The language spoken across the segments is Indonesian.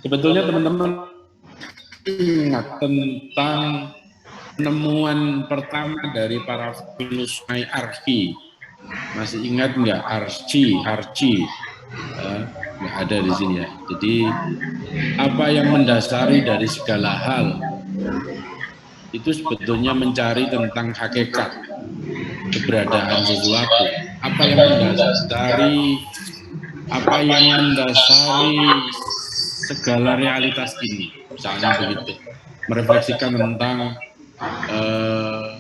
Sebetulnya teman-teman ingat tentang penemuan pertama dari para filsuf Archi. Masih ingat nggak Archie? Nggak ada di sini ya. Jadi apa yang mendasari dari segala hal itu sebetulnya mencari tentang hakikat keberadaan sesuatu. Apa yang mendasari segala realitas ini, misalnya begitu. Merefleksikan tentang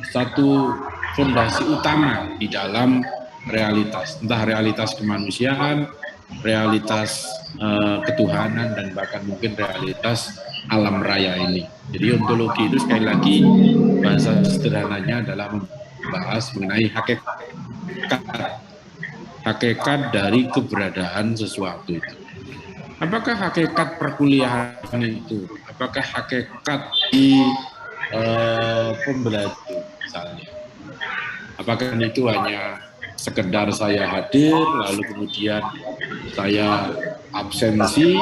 satu fondasi utama di dalam realitas, entah realitas kemanusiaan, realitas ketuhanan, dan bahkan mungkin realitas alam raya ini. Jadi ontologi itu sekali lagi bahasa sederhananya adalah membahas mengenai hakikat dari keberadaan sesuatu itu. Apakah hakikat perkuliahan itu? Apakah hakikat di pembelajaran misalnya? Apakah itu hanya sekedar saya hadir, lalu kemudian saya absensi,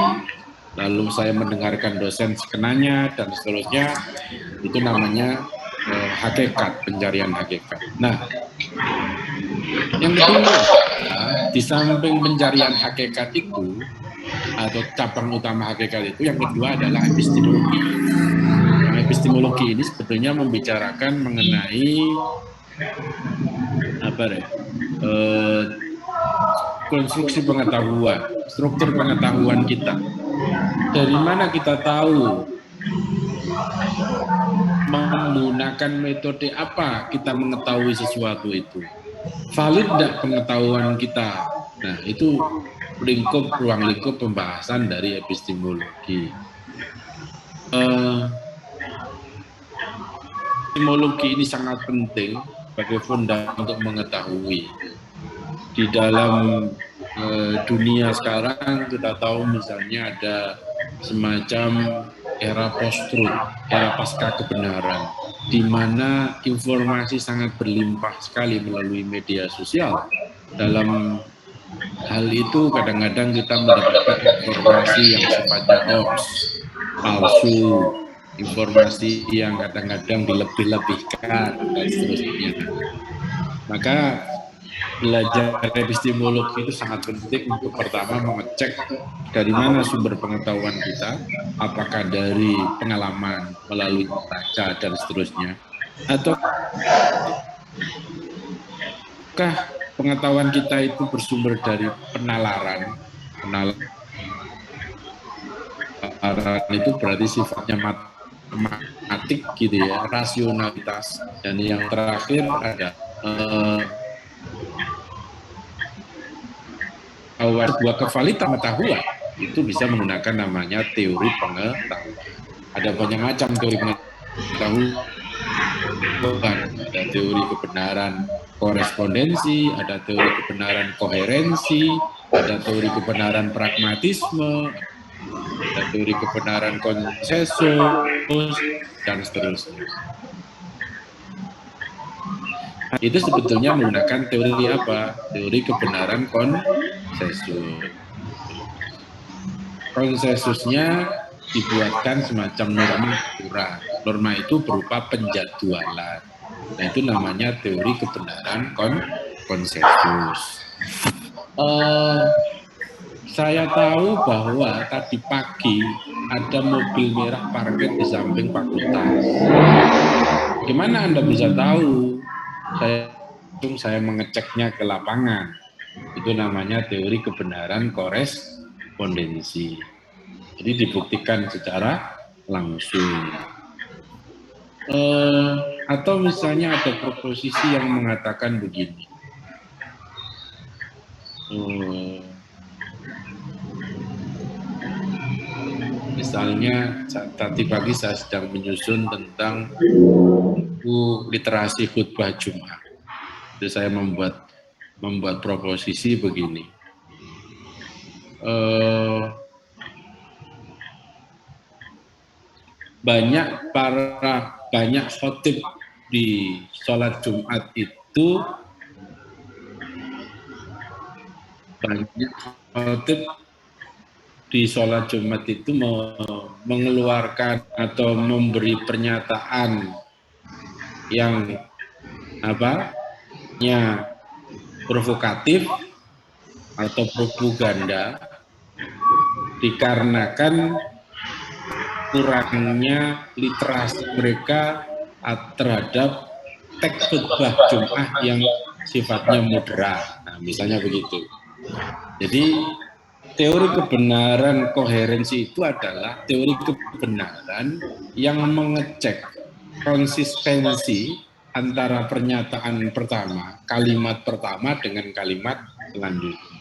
lalu saya mendengarkan dosen sekenanya, dan seterusnya, itu namanya hakikat, pencarian hakikat. Nah, yang kedua, di samping pencarian hakikat itu, atau cabang utama hakikat itu, yang kedua adalah epistemologi. Yang epistemologi ini sebetulnya membicarakan mengenai konstruksi pengetahuan, struktur pengetahuan kita. Dari mana kita tahu menggunakan metode apa kita mengetahui sesuatu itu? Valid tidak pengetahuan kita? Nah, itu ruang lingkup pembahasan dari epistemologi. Epistemologi ini sangat penting sebagai fondasi untuk mengetahui. Di dalam dunia sekarang kita tahu misalnya ada semacam era post-truth, era pasca kebenaran, di mana informasi sangat berlimpah sekali melalui media sosial. Dalam hal itu kadang-kadang kita mendapatkan informasi yang sifatnya hoax, palsu, informasi yang kadang-kadang dilebih-lebihkan, dan seterusnya. Maka belajar epistemologi itu sangat penting untuk pertama mengecek dari mana sumber pengetahuan kita, apakah dari pengalaman, melalui baca, dan seterusnya, ataukah pengetahuan kita itu bersumber dari penalaran. Penalaran itu berarti sifatnya matematik gitu ya, rasionalitas, dan yang terakhir ada sebuah kevalitan pengetahuan itu bisa menggunakan namanya teori pengetahuan. Ada banyak macam teori pengetahuan. Ada teori kebenaran korespondensi, ada teori kebenaran koherensi, ada teori kebenaran pragmatisme, ada teori kebenaran konsensus, dan seterusnya. Nah, itu sebetulnya menggunakan teori apa? Teori kebenaran konsensus. Konsensusnya dibuatkan semacam norma aturan. Norma itu berupa penjadwalan. Nah, itu namanya teori kebenaran konsensus. Saya tahu bahwa tadi pagi ada mobil merah parkir di samping fakultas. Gimana Anda bisa tahu? Saya mengeceknya ke lapangan. Itu namanya teori kebenaran korespondensi. Jadi dibuktikan secara langsung. Atau misalnya ada proposisi yang mengatakan begini. Misalnya tadi pagi saya sedang menyusun tentang buku literasi khutbah Jumat. Jadi saya membuat proposisi begini. Banyak khotib di sholat Jumat itu banyak khotib di sholat Jumat itu mengeluarkan atau memberi pernyataan yang provokatif atau propaganda dikarenakan kurangnya literasi mereka terhadap teks khutbah Jumat yang sifatnya moderat. Nah, misalnya begitu. Jadi teori kebenaran koherensi itu adalah teori kebenaran yang mengecek konsistensi antara pernyataan pertama, kalimat pertama dengan kalimat selanjutnya.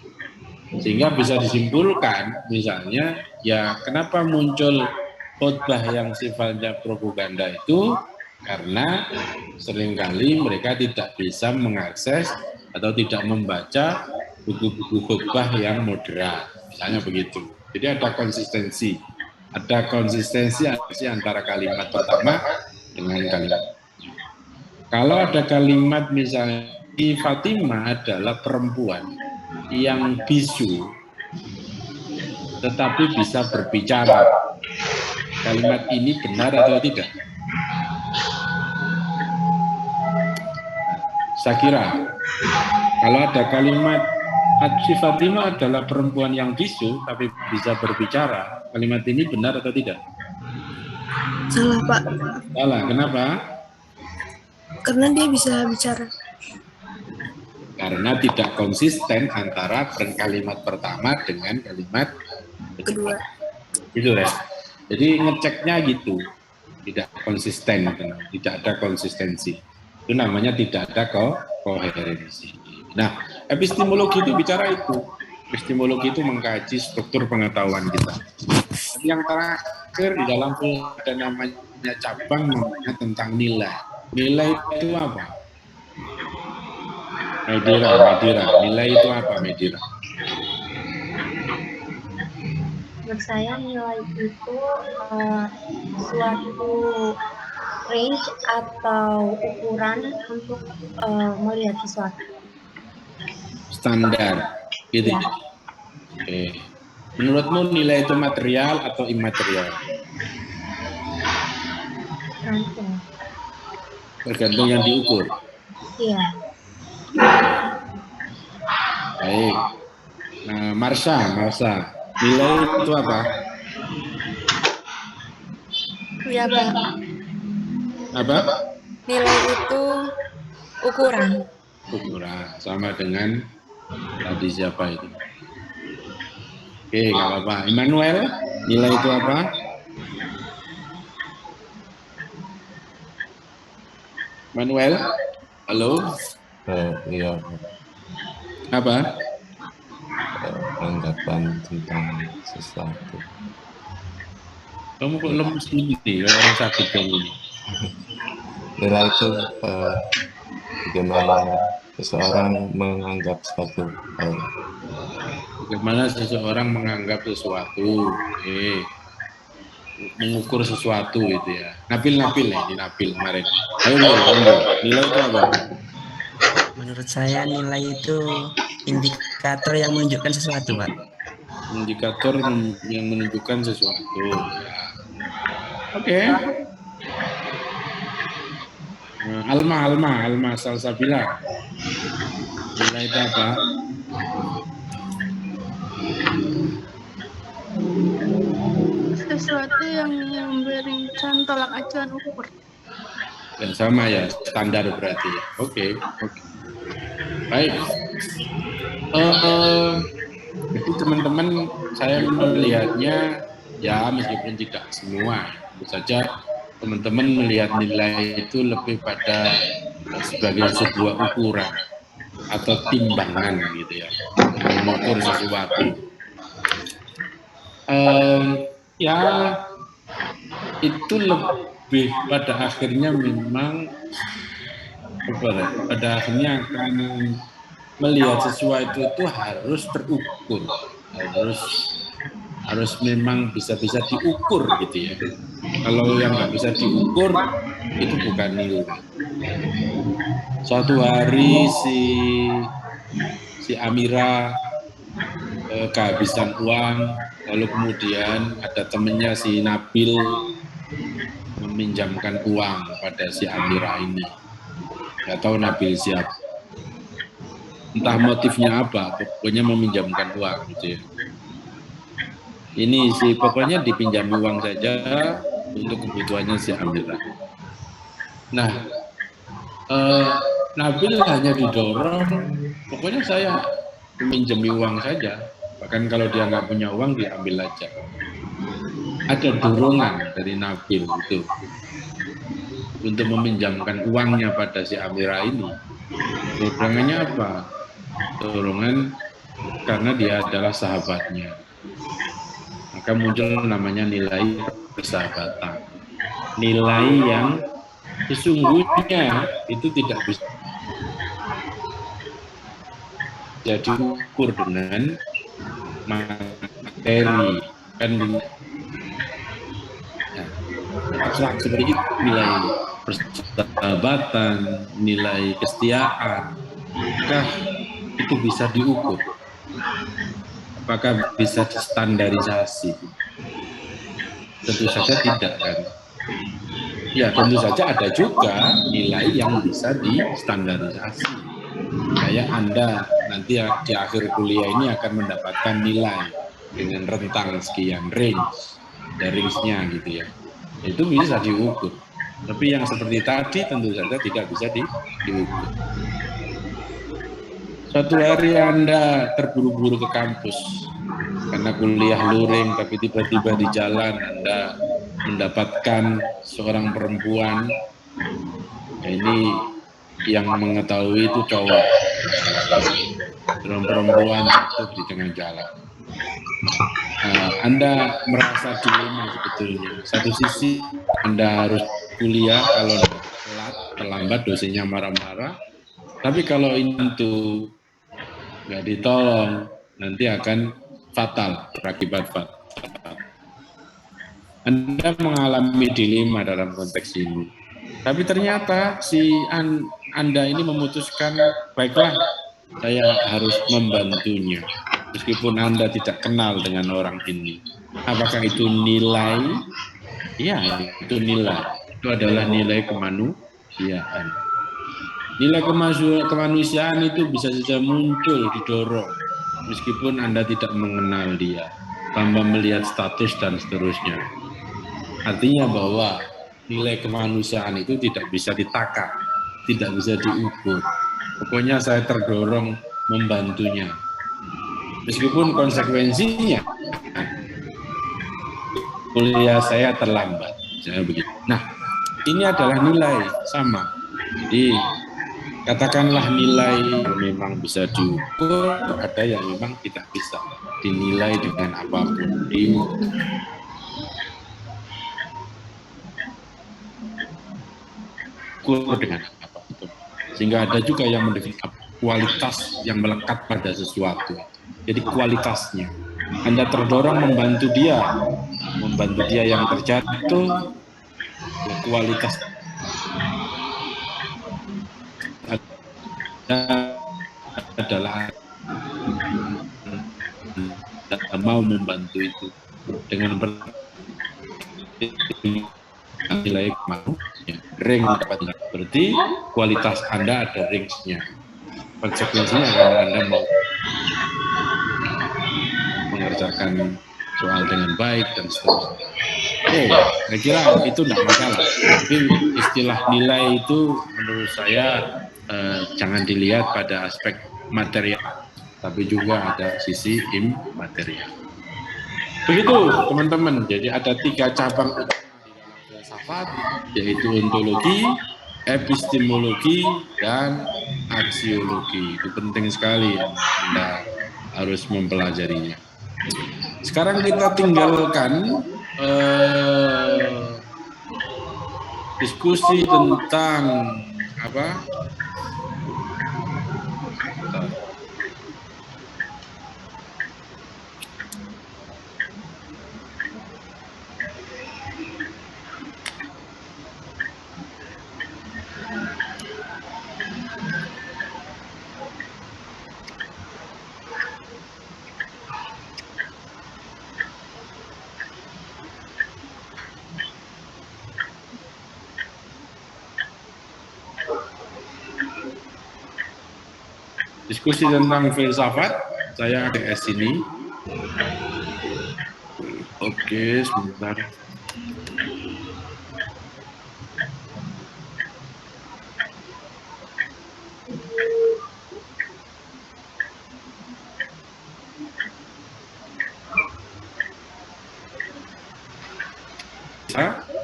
Sehingga bisa disimpulkan, misalnya, ya kenapa muncul khotbah yang sifatnya propaganda itu, karena seringkali mereka tidak bisa mengakses atau tidak membaca buku-buku khotbah yang moderat, misalnya begitu. Jadi ada konsistensi antara kalimat pertama dengan kalimat. Kalau ada kalimat misalnya, Fatimah adalah perempuan yang bisu, tetapi bisa berbicara. Kalimat ini benar atau tidak? Saya kira, kalau ada kalimat Fatimah adalah perempuan yang bisu, tapi bisa berbicara, kalimat ini benar atau tidak? Salah, Pak. Salah, kenapa? Karena dia bisa bicara. Karena tidak konsisten antara kalimat pertama dengan kalimat kedua. Gitu ya. Jadi ngeceknya gitu, tidak konsisten, tidak ada konsistensi. Itu namanya tidak ada koherensi. Nah, epistemologi itu bicara itu. Epistemologi itu mengkaji struktur pengetahuan kita. Yang terakhir di dalam ada namanya cabang namanya tentang nilai. Nilai itu apa? Medira. Nilai itu apa, Medira? Menurut saya nilai itu suatu range atau ukuran untuk melihat sesuatu. Standar, gitu ya. Oke. Menurutmu nilai itu material atau imaterial? Tergantung yang diukur. Iya. Baik. Nah, Marsha, nilai itu apa? Iya, Pak. Apa? Nilai itu ukuran. Ukuran, sama dengan tadi siapa itu? Oke, nggak apa-apa. Immanuel, nilai itu apa? Manuel, halo? Iya. Apa? Anggapan tentang sesuatu. Kamu kok lemes gini nih, orang sakit kamu ini? Nilai itu bagaimana seseorang menganggap suatu hal. Bagaimana seseorang menganggap sesuatu, mengukur sesuatu gitu ya. Napil kemarin. Ayo, nilai itu apa? Menurut saya nilai itu indikator yang menunjukkan sesuatu, Pak. Indikator yang menunjukkan sesuatu. Ya. Oke. Alma Salsabila. Nilai itu apa? Sesuatu yang memberikan tolak acuan ukur. Dan sama ya, standar berarti. Oke. Baik. Jadi teman-teman, saya melihatnya ya meskipun tidak semua, tentu saja teman-teman melihat nilai itu lebih pada sebagai sebuah ukuran atau timbangan gitu ya, mengukur sesuatu. Ya itu lebih pada akhirnya memang pada akhirnya akan melihat sesuatu itu harus terukur, harus memang bisa diukur gitu ya. Kalau yang nggak bisa diukur itu bukan nilai. Suatu hari si Amira kehabisan uang, lalu kemudian ada temennya si Nabil meminjamkan uang pada si Amira ini. Nggak tahu Nabil siapa. Entah motifnya apa, pokoknya meminjamkan uang gitu ya. Ini si pokoknya dipinjami uang saja untuk kebutuhannya si Amira. Nah, Nabil hanya didorong, pokoknya saya meminjami uang saja. Bahkan kalau dia nggak punya uang, diambil aja. Ada dorongan dari Nabil itu untuk meminjamkan uangnya pada si Amira ini. Dorongannya apa? Dorongan karena dia adalah sahabatnya. Maka muncul namanya nilai persahabatan. Nilai yang sesungguhnya itu tidak bisa diukur dengan materi, kan abstrak seperti itu. Nilai persahabatan, nilai kesetiaan, apakah itu bisa diukur? Apakah bisa distandarisasi? Tentu saja tidak, kan? Ya, tentu saja ada juga nilai yang bisa distandarisasi. Kayak Anda nanti di akhir kuliah ini akan mendapatkan nilai dengan rentang sekian, range-nya gitu ya. Itu bisa diukur. Tapi yang seperti tadi tentu saja tidak bisa diukur. Suatu hari Anda terburu-buru ke kampus karena kuliah luring, tapi tiba-tiba di jalan Anda mendapatkan seorang perempuan. Nah, ini yang mengetahui itu cowok. Seorang perempuan jatuh di tengah jalan. Anda merasa dilema sebetulnya. Satu sisi Anda harus kuliah, kalau terlambat dosennya marah-marah. Tapi kalau itu nggak ditolong, nanti akan fatal, berakibat fatal. Anda mengalami dilema dalam konteks ini. Tapi ternyata si Anda ini memutuskan, baiklah, saya harus membantunya. Meskipun Anda tidak kenal dengan orang ini. Apakah itu nilai? Ya, itu nilai. Itu adalah nilai kemanusiaan. Nilai kemanusiaan itu bisa saja muncul, didorong, meskipun Anda tidak mengenal dia, tanpa melihat status dan seterusnya. Artinya bahwa nilai kemanusiaan itu tidak bisa ditakar, tidak bisa diukur. Pokoknya saya terdorong membantunya. Meskipun konsekuensinya, kuliah saya terlambat. Saya begitu. Nah, ini adalah nilai sama. Jadi, katakanlah nilai yang memang bisa diukur, ada yang memang tidak bisa dinilai dengan apapun. Diukur dengan apapun. Sehingga ada juga yang mendefinisikan kualitas yang melekat pada sesuatu. Jadi kualitasnya. Anda terdorong membantu dia yang terjatuh, kualitas adalah mau membantu itu dengan nilai kemanusiaan. Rank dapat berarti kualitas Anda ada range-nya. Konsekuensinya kalau Anda mau mengerjakan soal dengan baik dan seterusnya. Saya kira itu tidak masalah. Tapi istilah nilai itu menurut saya jangan dilihat pada aspek material, tapi juga ada sisi immaterial. Begitu teman-teman. Jadi ada 3 cabang di dalam filsafat, yaitu ontologi, epistemologi, dan aksiologi. Itu penting sekali Anda harus mempelajarinya. Sekarang kita tinggalkan diskusi tentang apa? diskusi tentang filsafat. Saya ADS ini. Oke, sebentar.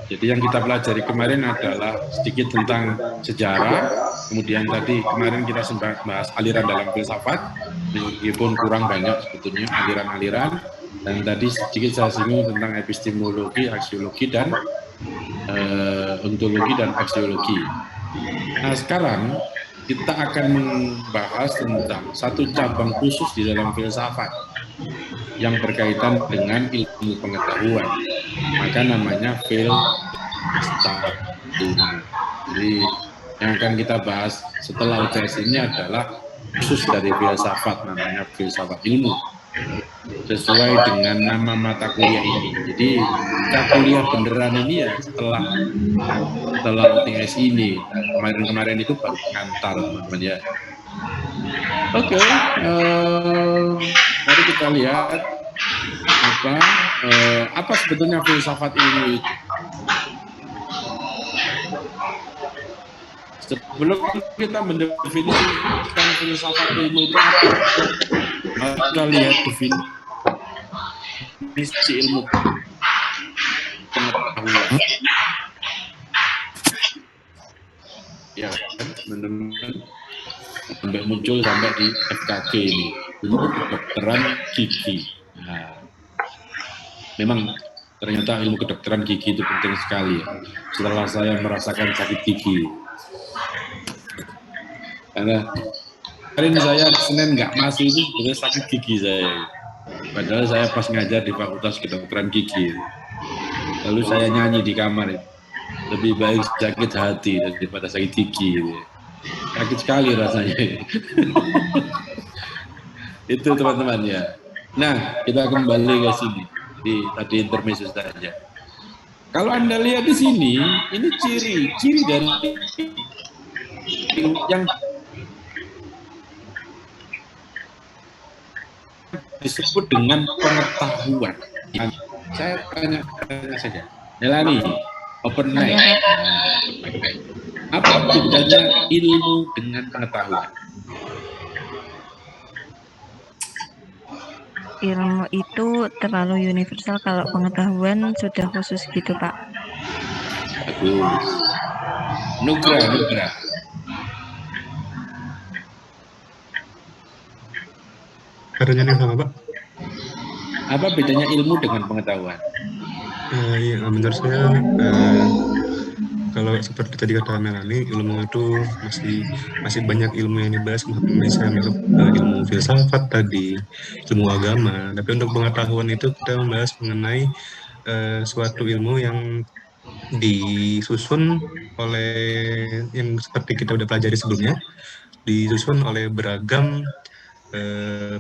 Jadi yang kita pelajari kemarin adalah sedikit tentang sejarah, kemudian tadi kemarin kita sempat bahas aliran dalam filsafat, meskipun kurang banyak sebetulnya aliran-aliran, dan tadi sedikit saya singgung tentang epistemologi, aksiologi, dan ontologi dan aksiologi. Nah sekarang kita akan membahas tentang satu cabang khusus di dalam filsafat yang berkaitan dengan ilmu pengetahuan, maka namanya filsafat. Jadi yang akan kita bahas setelah UTS ini adalah khusus dari filsafat, namanya filsafat ilmu, sesuai dengan nama mata kuliah ini. Jadi kita kuliah beneran ini ya setelah UTS ini. Kemarin-kemarin itu baru pengantar, teman-teman ya. Oke, mari kita lihat apa sebetulnya filsafat ilmu itu. Sebelum kita mendefinisikan filsafat ilmu itu apa, mari kita lihat definisi ilmu pengetahuan. Ya, teman-teman, sampai muncul sampai di FKG ini, ilmu kedokteran gigi. Nah, memang ternyata ilmu kedokteran gigi itu penting sekali ya. Setelah saya merasakan sakit gigi, karena kemarin saya Senin nggak masuk itu sebenarnya sakit gigi saya. Padahal saya pas ngajar di Fakultas Kedokteran Gigi. Lalu saya nyanyi di kamar itu. Lebih baik sakit hati daripada sakit gigi. Sakit sekali rasanya. Itu teman-teman ya. Nah, kita kembali ke sini. Tadi intermezzo saja. Kalau Anda lihat di sini, ini ciri dari yang disebut dengan pengetahuan. Saya tanya saja. Nelani, open mic. Apa bedanya ilmu dengan pengetahuan? Ilmu itu terlalu universal, kalau pengetahuan sudah khusus gitu, Pak. Bagus. Nugra. Pertanyaan yang sama, Pak. Apa bedanya ilmu dengan pengetahuan? Iya, menurut saya kalau seperti tadi kata Melani, ilmu itu masih banyak ilmu yang dibahas, misalnya ilmu filsafat tadi, ilmu agama. Tapi untuk pengetahuan itu kita membahas mengenai suatu ilmu yang disusun oleh, yang seperti kita udah pelajari sebelumnya, disusun oleh beragam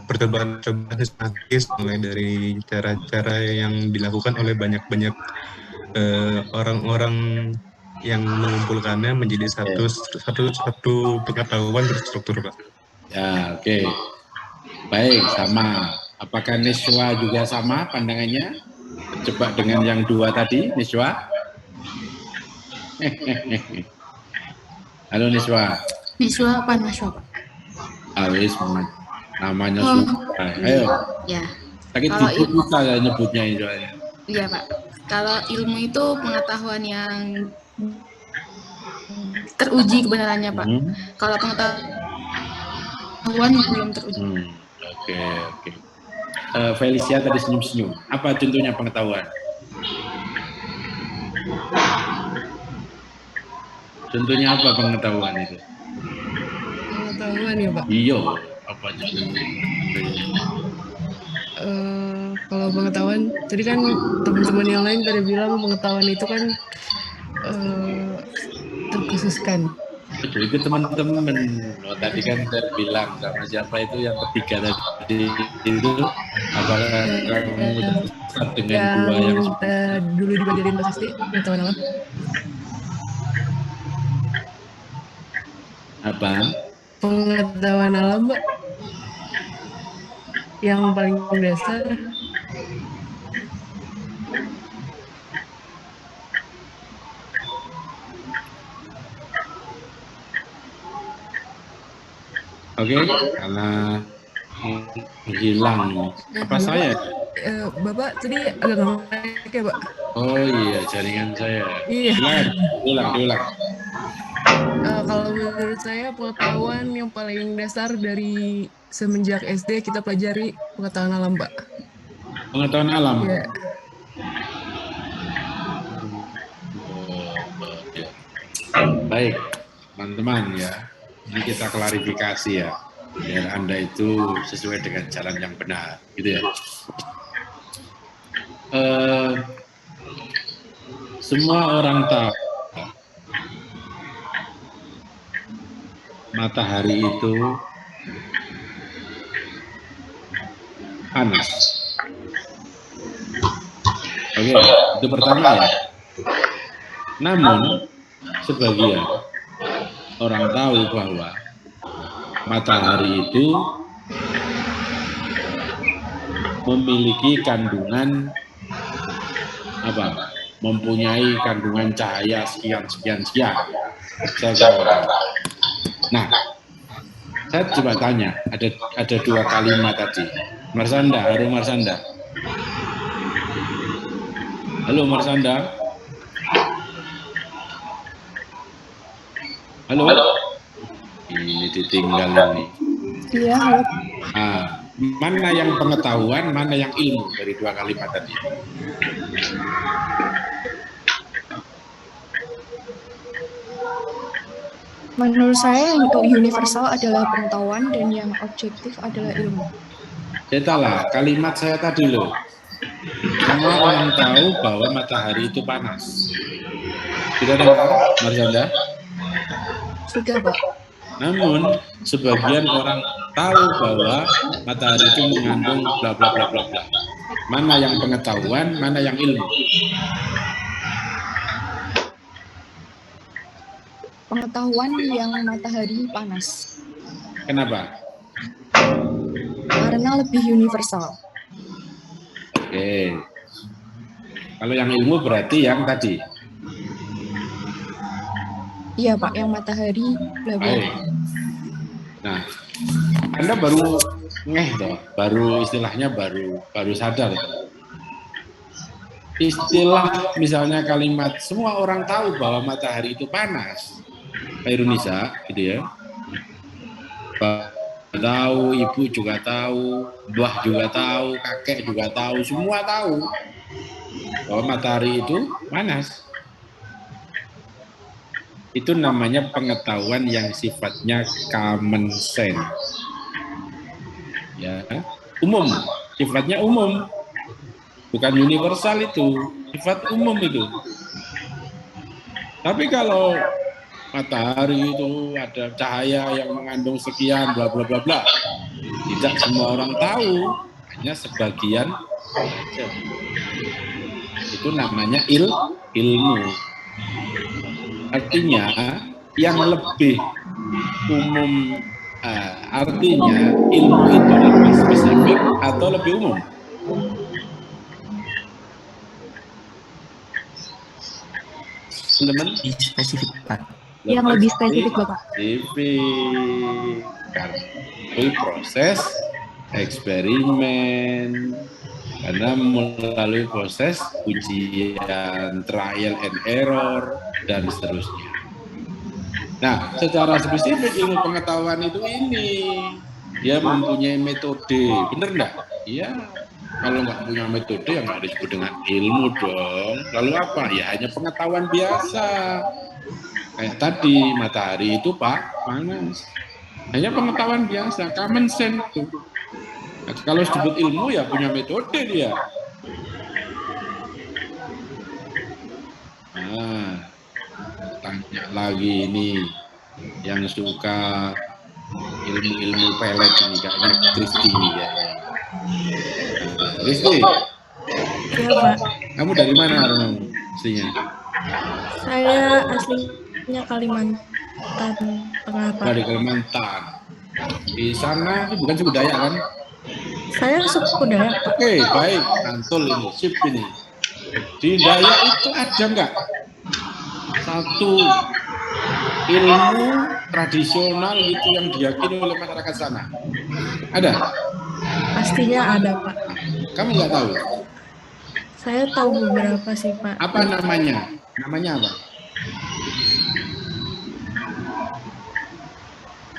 percobaan sistematis, mulai dari cara-cara yang dilakukan oleh banyak orang-orang yang mengumpulkannya menjadi satu pengetahuan terstruktur, Pak. Ya, oke. Baik, sama. Apakah Niswa juga sama pandangannya? Coba dengan yang dua tadi, Niswa. Halo Niswa. Niswa apa Naswa, Pak? Awis, namanya susah. Ayo. Ya. Sakit gigi susah ya nyebutnya itu. Iya, Pak. Kalau ilmu itu pengetahuan yang teruji kebenarannya, Pak. Kalau pengetahuan belum teruji. Oke. Felicia tadi senyum-senyum. Apa contohnya pengetahuan? Contohnya apa pengetahuan itu? Pengetahuan ya, Pak? Iya. Apa contohnya? Kalau pengetahuan, tadi kan teman-teman yang lain pada bilang pengetahuan itu kan terkhususkan. Betul, itu teman-teman. Tadi kan saya bilang sama siapa itu yang ketiga tadi itu, apakah kamu tersesat dengan dua yang dulu dipelajarin Mbak Sasti, pengetahuan alam. Apa? Pengetahuan alam, Mbak. yang paling dasar. Oke, karena hilang. Apa saya? Bapak tadi agak ngelag ya, Pak? Oh iya, jaringan saya. Iya. Diulang. Kalau menurut saya pengetahuan yang paling dasar dari semenjak SD kita pelajari pengetahuan alam, Pak. Pengetahuan alam. Iya. Baik, teman-teman ya. Ini kita klarifikasi ya, biar Anda itu sesuai dengan jalan yang benar, gitu ya. Semua orang tahu matahari itu panas. Oke, itu pertama ya. Namun sebagian orang tahu bahwa matahari itu memiliki kandungan apa? Mempunyai kandungan cahaya sekian. Nah, saya coba tanya, ada dua kalimat tadi. Marsanda, halo Marsanda. Halo. Ini ditinggal ini. Iya, halo. Mana yang pengetahuan, mana yang ilmu dari dua kalimat tadi? Menurut saya yang universal adalah pengetahuan dan yang objektif adalah ilmu. Salah, kalimat saya tadi loh. Semua orang tahu bahwa matahari itu panas. Sudah dengar, Marsanda? Sudah, Pak. Namun sebagian orang tahu bahwa matahari itu mengandung bla bla bla bla bla. Mana yang pengetahuan, mana yang ilmu? Pengetahuan yang matahari panas. Kenapa? Karena lebih universal. Oke. Kalau yang ilmu berarti yang tadi. Iya, Pak, yang matahari bla bla. Nah, Anda baru baru istilahnya baru sadar. Istilah misalnya kalimat semua orang tahu bahwa matahari itu panas. Irunisa, gitu ya. Tahu, ibu juga tahu, mbah juga tahu, kakek juga tahu, semua tahu bahwa matahari itu panas. Itu namanya pengetahuan yang sifatnya common sense. Ya, umum, sifatnya umum. Bukan universal itu, sifat umum itu. Tapi kalau matahari itu ada cahaya yang mengandung sekian bla bla bla bla, tidak semua orang tahu, hanya sebagian saja. Itu namanya ilmu. Artinya yang lebih umum, artinya ilmu itu lebih spesifik atau lebih umum? Teman-teman? Spesifik, Pak. Yang lebih spesifik, Bapak. Spesifik. Karena proses eksperimen, karena melalui proses ujian, trial and error, dan seterusnya. Nah, secara spesifik ilmu pengetahuan itu ini, dia mempunyai metode, bener enggak? Iya. Kalau nggak punya metode, ya nggak disebut dengan ilmu dong. Lalu apa? Ya hanya pengetahuan biasa. Kayak tadi, matahari itu panas. Hanya pengetahuan biasa, common sense itu. Nah, kalau disebut ilmu, ya punya metode dia. Nah, tanya lagi ini, yang suka ilmu-ilmu pelet ini, kayaknya Kristi ini kayaknya. Kristi, Iya, Pak. kamu dari mana aslinya? Saya aslinya Kalimantan Tengah, Pak. Dari Kalimantan. Di sana itu bukan suku Dayak kan? Saya suku Dayak, Pak. Oke, baik. Mantul ini, sip ini. Di Dayak itu ada nggak satu ilmu tradisional itu yang diyakini oleh masyarakat sana? Ada? Pastinya ada, Pak. Kamu nggak tahu? Saya tahu beberapa sih, Pak. Apa namanya? Namanya apa?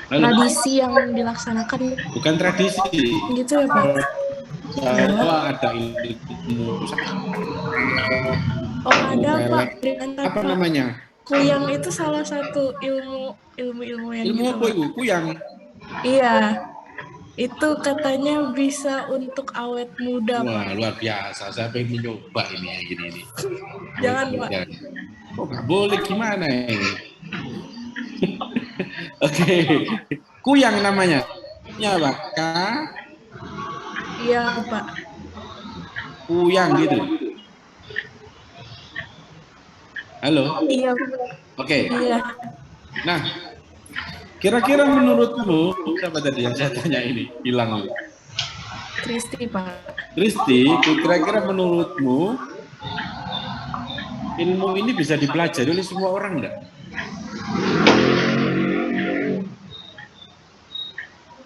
Halo? Tradisi yang dilaksanakan Bukan tradisi. gitu ya, Pak? Bahwa ada ilmu. Oh, ada, Pak. Apa namanya? Kuyang itu salah satu ilmu yang Ilmu gitu, apa Pak. itu? Kuyang. Iya. Itu katanya bisa untuk awet muda, Wah, Pak. luar biasa. Saya pengen mencoba ini ya gini. Jangan, Pak. Oh, nggak boleh gimana ini? Oke. Kuyang namanya. Ya, Pak. Iya, Pak. Kuyang gitu. Halo. Iya. Oke. Iya. Nah, kira-kira menurutmu siapa tadi yang saya tanya ini hilang? Kristi, Pak. Kristi, kira-kira menurutmu ilmu ini bisa dipelajari oleh semua orang enggak?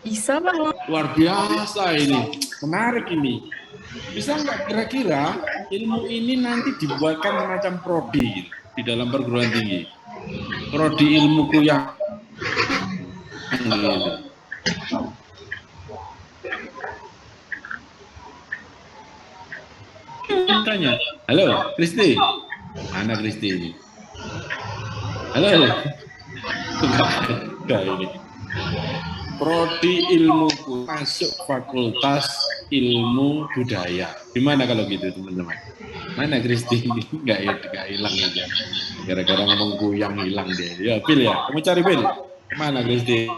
Bisa, Pak. Luar biasa ini, menarik ini. Bisa nggak kira-kira ilmu ini nanti dibuatkan semacam prodi gitu, di dalam perguruan tinggi? Prodi ilmu kuyang. Gitu. Tanya, halo Kristi, mana Kristi? Halo, enggak ini. Prodi ilmu masuk Fakultas Ilmu Budaya. Gimana kalau gitu teman-teman? Mana Kristi? Enggak hilang aja. Gara-gara ngomong kuyang hilang dia. Ya Bil ya, kamu cari Bil. Mana Kristi?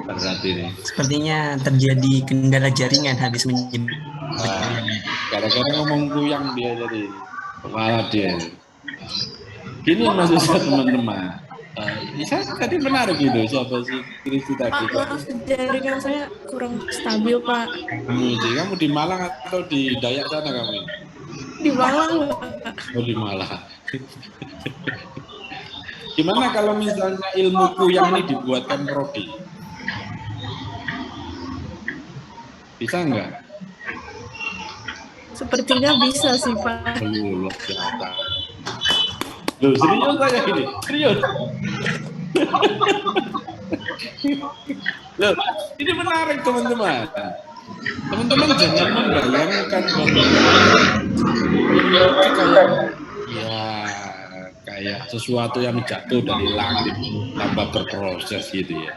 Berarti ini. Sepertinya terjadi kendala jaringan habis menyebut. Gara-gara ngomong kuyang dia jadi malah dia. Gini maksud saya teman-teman. Saya tadi menarik gitu, siapa sih Kristi tadi? Pak, maaf, jaringan saya kurang stabil, Pak. Kamu di Malang atau di Dayak sana kamu? Di Malang, Pak. Oh, di Malang. Gimana kalau misalnya ilmu kuyang ini dibuatkan prodi? Bisa enggak? Sepertinya bisa sih, Pak. Loh, biasa. Loh, serius saya ini, serius. Loh, ini menarik teman-teman. Teman-teman jangan membayangkan bahwa kayak sesuatu yang jatuh dari langit tanpa berproses gitu ya.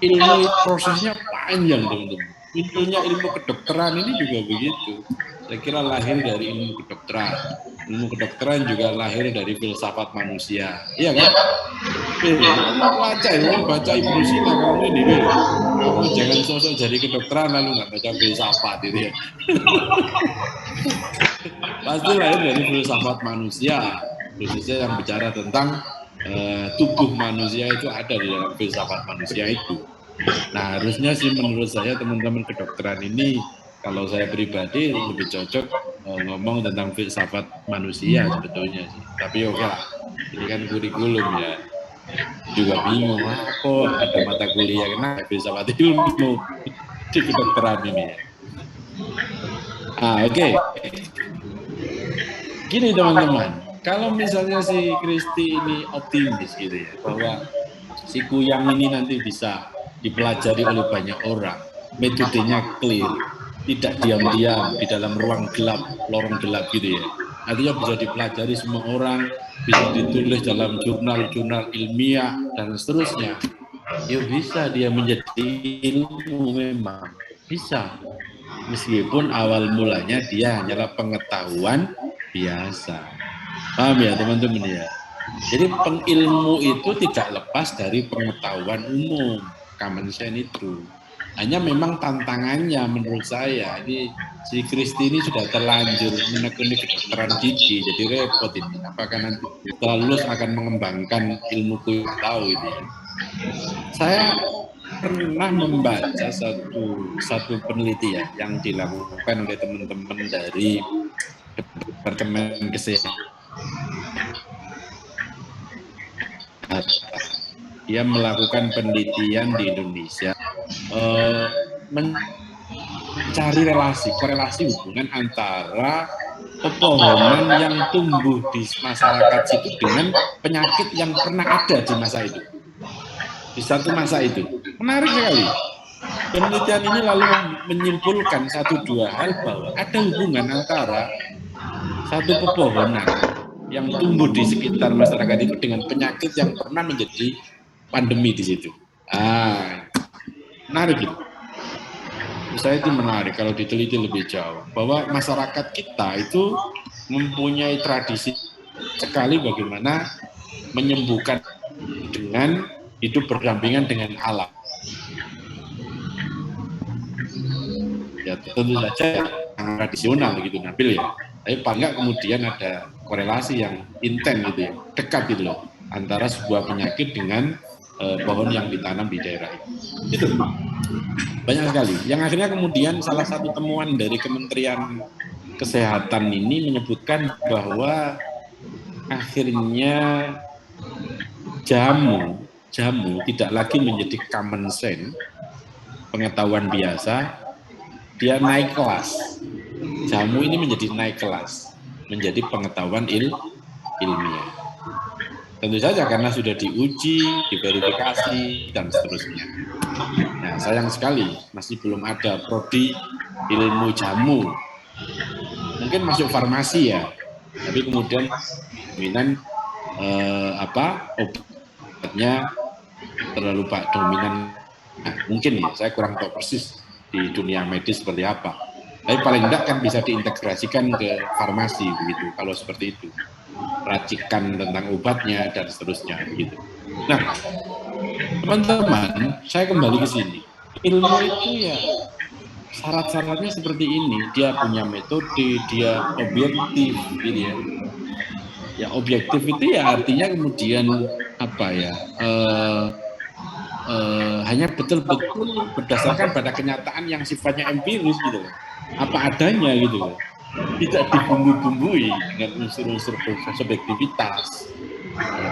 Ilmu prosesnya panjang teman-teman. Munculnya ilmu kedokteran ini juga begitu. Saya kira lahir dari ilmu kedokteran. Ilmu kedokteran juga lahir dari filsafat manusia. Iya kan? Baca Ibnu Sina kamu ini. Kamu jangan sosok jadi kedokteran lalu nggak baca filsafat itu ya. Pasti lahir dari filsafat manusia. Khususnya yang bicara tentang tubuh manusia itu ada di dalam filsafat manusia itu. Nah, harusnya sih menurut saya teman-teman kedokteran ini, kalau saya pribadi lebih cocok ngomong tentang filsafat manusia sebetulnya sih. Tapi oke lah, ini kan kurikulum ya. Juga bingung, kok ada mata kuliah kenapa filsafat ilmu di kedokteran ini ya. Oke. Gini teman-teman, kalau misalnya si Kristi ini optimis gitu ya, bahwa si kuyang ini nanti bisa dipelajari oleh banyak orang, metodenya clear, tidak diam-diam di dalam ruang gelap, lorong gelap gitu ya. Artinya bisa dipelajari semua orang, bisa ditulis dalam jurnal-jurnal ilmiah dan seterusnya. Ya bisa dia menjadi ilmu memang, bisa. Meskipun awal mulanya dia hanyalah pengetahuan biasa. Paham ya teman-teman ya? Jadi pengilmu itu tidak lepas dari pengetahuan umum. Common sense itu. Hanya memang tantangannya menurut saya, ini si Kristi ini sudah terlanjur menekuni kedokteran gigi, jadi repot ini. Apakah nanti setelah lulus akan mengembangkan ilmu tahu ini? Saya pernah membaca satu penelitian yang dilakukan oleh teman-teman dari Departemen Kesehatan. Dia melakukan penelitian di Indonesia, mencari korelasi hubungan antara pepohonan yang tumbuh di masyarakat situ dengan penyakit yang pernah ada di masa itu. Di satu masa itu. Menarik sekali. Penelitian ini lalu menyimpulkan 1-2 hal bahwa ada hubungan antara satu pepohonan yang tumbuh di sekitar masyarakat itu dengan penyakit yang pernah menjadi pandemi di situ. Menarik itu. Saya itu menarik kalau diteliti lebih jauh bahwa masyarakat kita itu mempunyai tradisi sekali bagaimana menyembuhkan dengan hidup berdampingan dengan alam. Ya tentu saja yang tradisional gitu Nabil ya. Tapi paling nggak kemudian ada korelasi yang intens gitu ya, dekat gitu loh antara sebuah penyakit dengan pohon yang ditanam di daerah itu. Banyak sekali. Yang akhirnya kemudian salah satu temuan dari Kementerian Kesehatan ini menyebutkan bahwa akhirnya jamu tidak lagi menjadi common sense, pengetahuan biasa, dia naik kelas. Jamu ini menjadi naik kelas, menjadi pengetahuan ilmiah. Tentu saja karena sudah diuji, diverifikasi, dan seterusnya. Nah, sayang sekali masih belum ada prodi ilmu jamu. Mungkin masuk farmasi ya, tapi kemudian dominan obatnya terlalu dominan. Nah, mungkin ya, saya kurang tahu persis di dunia medis seperti apa. Tapi paling tidak kan bisa diintegrasikan ke farmasi begitu. Kalau seperti itu, racikan tentang obatnya dan seterusnya begitu. Nah, teman-teman, saya kembali ke sini. Ilmu itu ya syarat-syaratnya seperti ini. Dia punya metode, dia objektif, gitu ya. Ya objektif itu ya artinya kemudian hanya betul-betul berdasarkan pada kenyataan yang sifatnya empiris gitu, apa adanya gitu, tidak dibumbu-bumbui dengan unsur-unsur subjektivitas,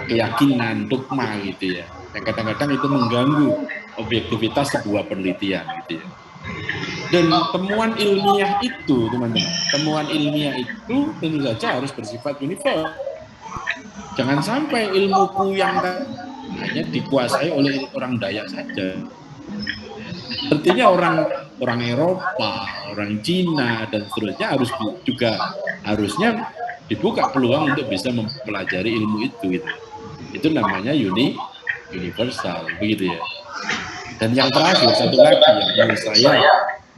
keyakinan, dogma gitu ya, yang kadang-kadang itu mengganggu objektivitas sebuah penelitian gitu ya. Dan temuan ilmiah itu, teman-teman, temuan ilmiah itu tentu saja harus bersifat universal. Jangan sampai ilmuku yang hanya dikuasai oleh orang Dayak saja. Artinya orang Eropa, orang Cina dan seterusnya harusnya dibuka peluang untuk bisa mempelajari ilmu itu. Gitu. Itu namanya universal, begitu ya. Dan yang terakhir satu lagi yang menurut saya,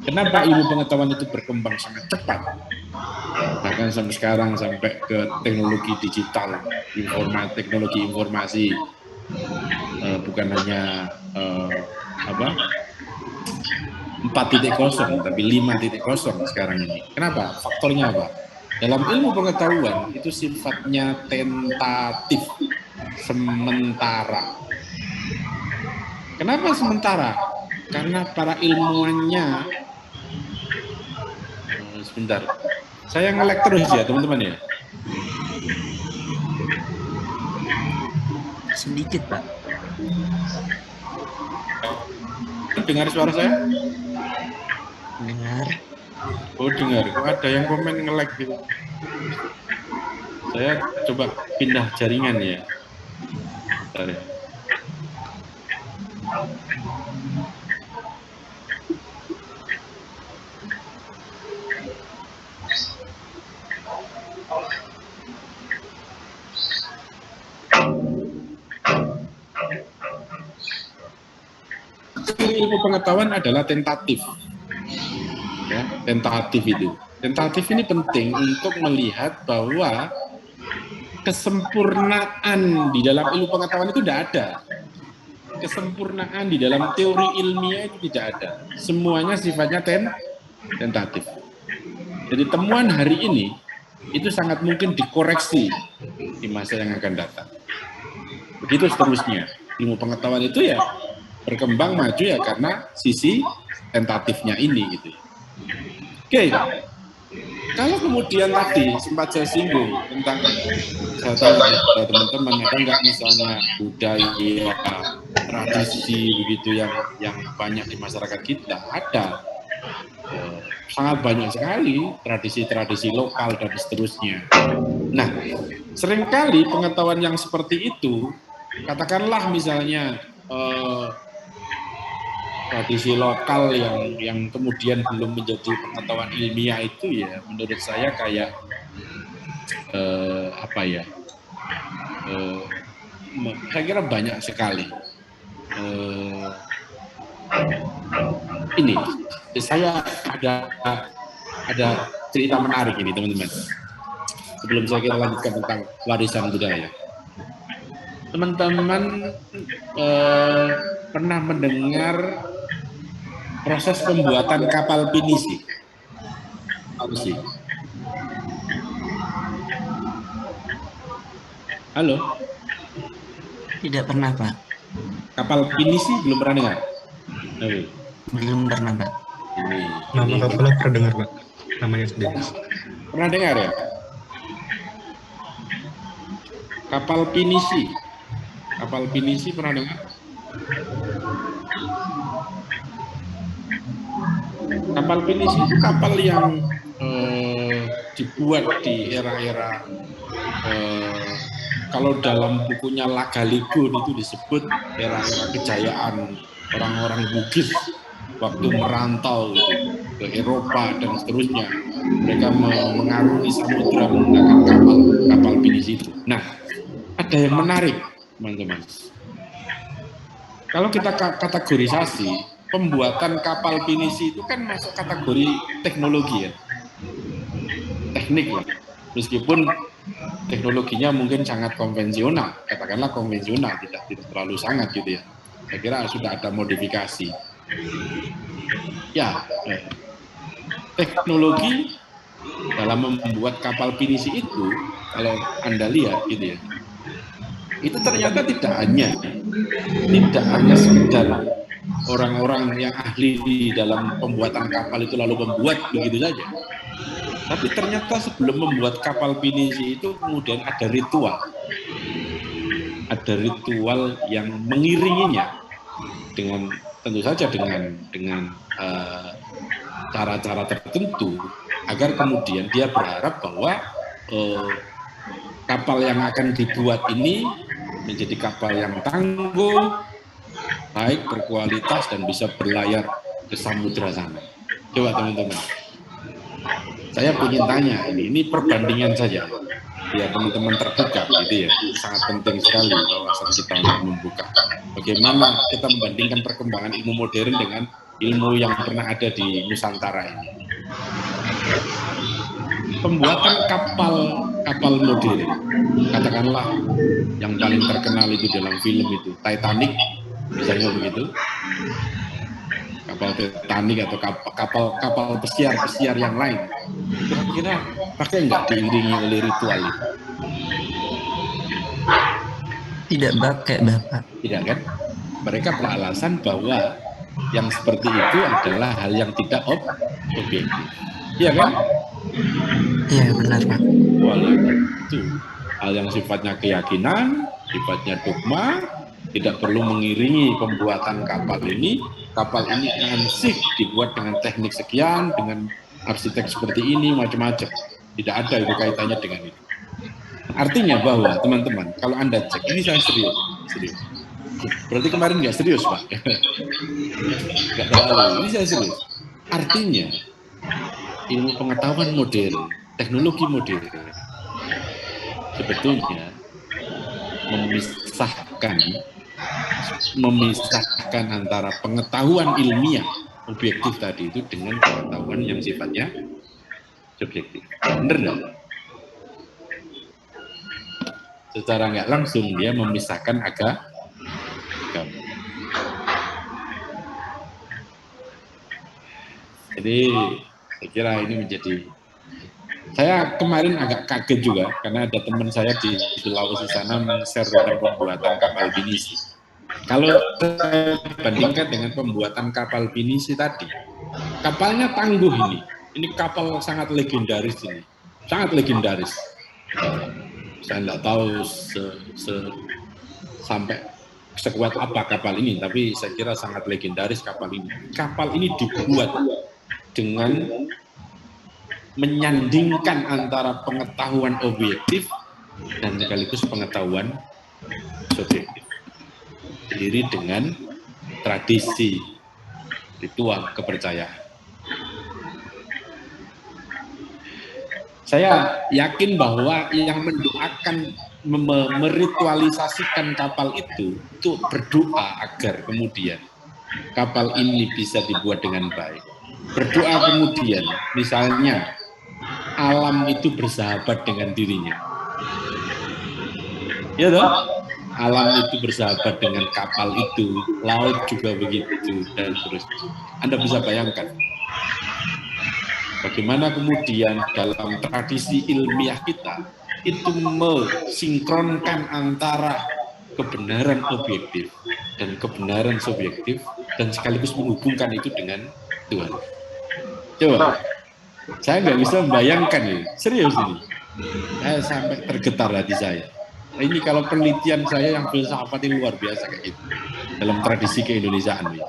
kenapa ilmu pengetahuan itu berkembang sangat cepat? Bahkan sampai sekarang sampai ke teknologi digital, teknologi informasi, bukan hanya 4.0 tapi 5.0 sekarang ini. Kenapa? Faktornya apa? Dalam ilmu pengetahuan itu sifatnya tentatif, sementara. Kenapa sementara? Karena para ilmuwannya, sebentar, saya nge-lag terus ya teman-teman ya. Sedikit Pak. Dengar suara saya? Dengar. Oh dengar, kok ada yang komen nge-lag gitu. Saya coba pindah jaringan ya. Bentar ya. Ilmu pengetahuan adalah tentatif. Ya, tentatif itu. Tentatif ini penting untuk melihat bahwa kesempurnaan di dalam ilmu pengetahuan itu tidak ada. Kesempurnaan di dalam teori ilmiah itu tidak ada. Semuanya sifatnya tentatif. Jadi temuan hari ini itu sangat mungkin dikoreksi di masa yang akan datang. Begitu seterusnya. Ilmu pengetahuan itu ya berkembang maju ya karena sisi tentatifnya ini gitu. Oke, kalau kemudian tadi sempat saya singgung tentang, saya tanya kepada teman-teman, ada nggak misalnya budaya, tradisi begitu yang banyak di masyarakat kita? Ada, sangat banyak sekali tradisi-tradisi lokal dan seterusnya. Nah, seringkali pengetahuan yang seperti itu, katakanlah misalnya tradisi lokal yang kemudian belum menjadi pengetahuan ilmiah itu ya menurut saya kayak saya kira banyak sekali. Ini saya ada cerita menarik ini teman-teman. Sebelum kita lanjutkan tentang warisan budaya. Teman-teman pernah mendengar proses pembuatan kapal pinisi? Apa sih? Halo? Tidak pernah, Pak. Kapal pinisi belum pernah dengar? Belum pernah, Pak. Nama kapalnya pernah dengar, Pak. Namanya sendiri. Pernah dengar ya? Kapal pinisi. Kapal pinisi pernah dengar? Kapal pinisi itu kapal yang dibuat di era-era kalau dalam bukunya Lagaligun itu disebut era-era kejayaan orang-orang Bugis waktu merantau gitu, ke Eropa dan seterusnya. Mereka mengarungi samudra menggunakan kapal pinisi itu. Nah, ada yang menarik, teman-teman. Kalau kita kategorisasi, pembuatan kapal pinisi itu kan masuk kategori teknologi ya, teknik lah. Meskipun teknologinya mungkin sangat konvensional, katakanlah konvensional, tidak terlalu sangat gitu ya. Saya kira sudah ada modifikasi. Ya, teknologi dalam membuat kapal pinisi itu, kalau Anda lihat gitu ya, itu ternyata tidak hanya sekedar orang-orang yang ahli di dalam pembuatan kapal itu lalu membuat begitu saja. Tapi ternyata sebelum membuat kapal pinisi itu kemudian ada ritual. Ada ritual yang mengiringinya dengan tentu saja dengan cara-cara tertentu agar kemudian dia berharap bahwa kapal yang akan dibuat ini menjadi kapal yang tangguh, baik, berkualitas, dan bisa berlayar ke samudra sana. Coba teman-teman, saya ingin tanya, ini perbandingan saja, biar teman-teman terbuka, gitu ya. Sangat penting sekali wawasan kita untuk membuka. Bagaimana kita membandingkan perkembangan ilmu modern dengan ilmu yang pernah ada di Nusantara ini. Pembuatan kapal modern, katakanlah yang paling terkenal itu dalam film itu Titanic, misalnya begitu. Kapal Titanic atau kapal pesiar yang lain, kira-kira pakai nggak diiringi oleh ritual itu? Tidak pakai, Bapak. Tidak kan? Mereka beralasan bahwa yang seperti itu adalah hal yang tidak objektif. Iya kan? Iya, benar, Pak. Itu hal yang sifatnya keyakinan, sifatnya dogma, tidak perlu mengiringi pembuatan kapal ini. Kapal ini ansih dibuat dengan teknik sekian, dengan arsitek seperti ini, macam-macam. Tidak ada itu kaitannya dengan itu. Artinya bahwa teman-teman, kalau Anda cek, ini saya serius. Berarti kemarin nggak serius, Pak? Nggak terlalu, ini saya serius. Artinya, ilmu pengetahuan modern, teknologi modern, sebetulnya memisahkan antara pengetahuan ilmiah objektif tadi itu dengan pengetahuan yang sifatnya subjektif. Benar nggak? Secara nggak langsung dia memisahkan agama. Jadi saya kira ini menjadi, saya kemarin agak kaget juga karena ada teman saya di Sulawesi sana men-share tentang pembuatan kapal pinisi. Kalau saya bandingkan dengan pembuatan kapal pinisi tadi, kapalnya tangguh ini. Ini kapal sangat legendaris ini, sangat legendaris. Saya nggak tahu sampai sekuat apa kapal ini, tapi saya kira sangat legendaris kapal ini. Kapal ini dibuat dengan menyandingkan antara pengetahuan objektif dan sekaligus pengetahuan subjektif. Berdiri dengan tradisi, ritual, kepercayaan. Saya yakin bahwa yang mendoakan, meritualisasikan kapal itu berdoa agar kemudian kapal ini bisa dibuat dengan baik. Berdoa kemudian, misalnya, alam itu bersahabat dengan dirinya. Ya toh? Alam itu bersahabat dengan kapal itu, laut juga begitu, dan seterusnya. Anda bisa bayangkan bagaimana kemudian dalam tradisi ilmiah kita itu mensinkronkan antara kebenaran objektif dan kebenaran subjektif dan sekaligus menghubungkan itu dengan Tuhan. Coba, saya nggak bisa membayangkan ini, serius ini. Saya sampai tergetar hati saya. Ini kalau penelitian saya yang filsafat ini luar biasa kayak gitu dalam tradisi keindonesiaan ini.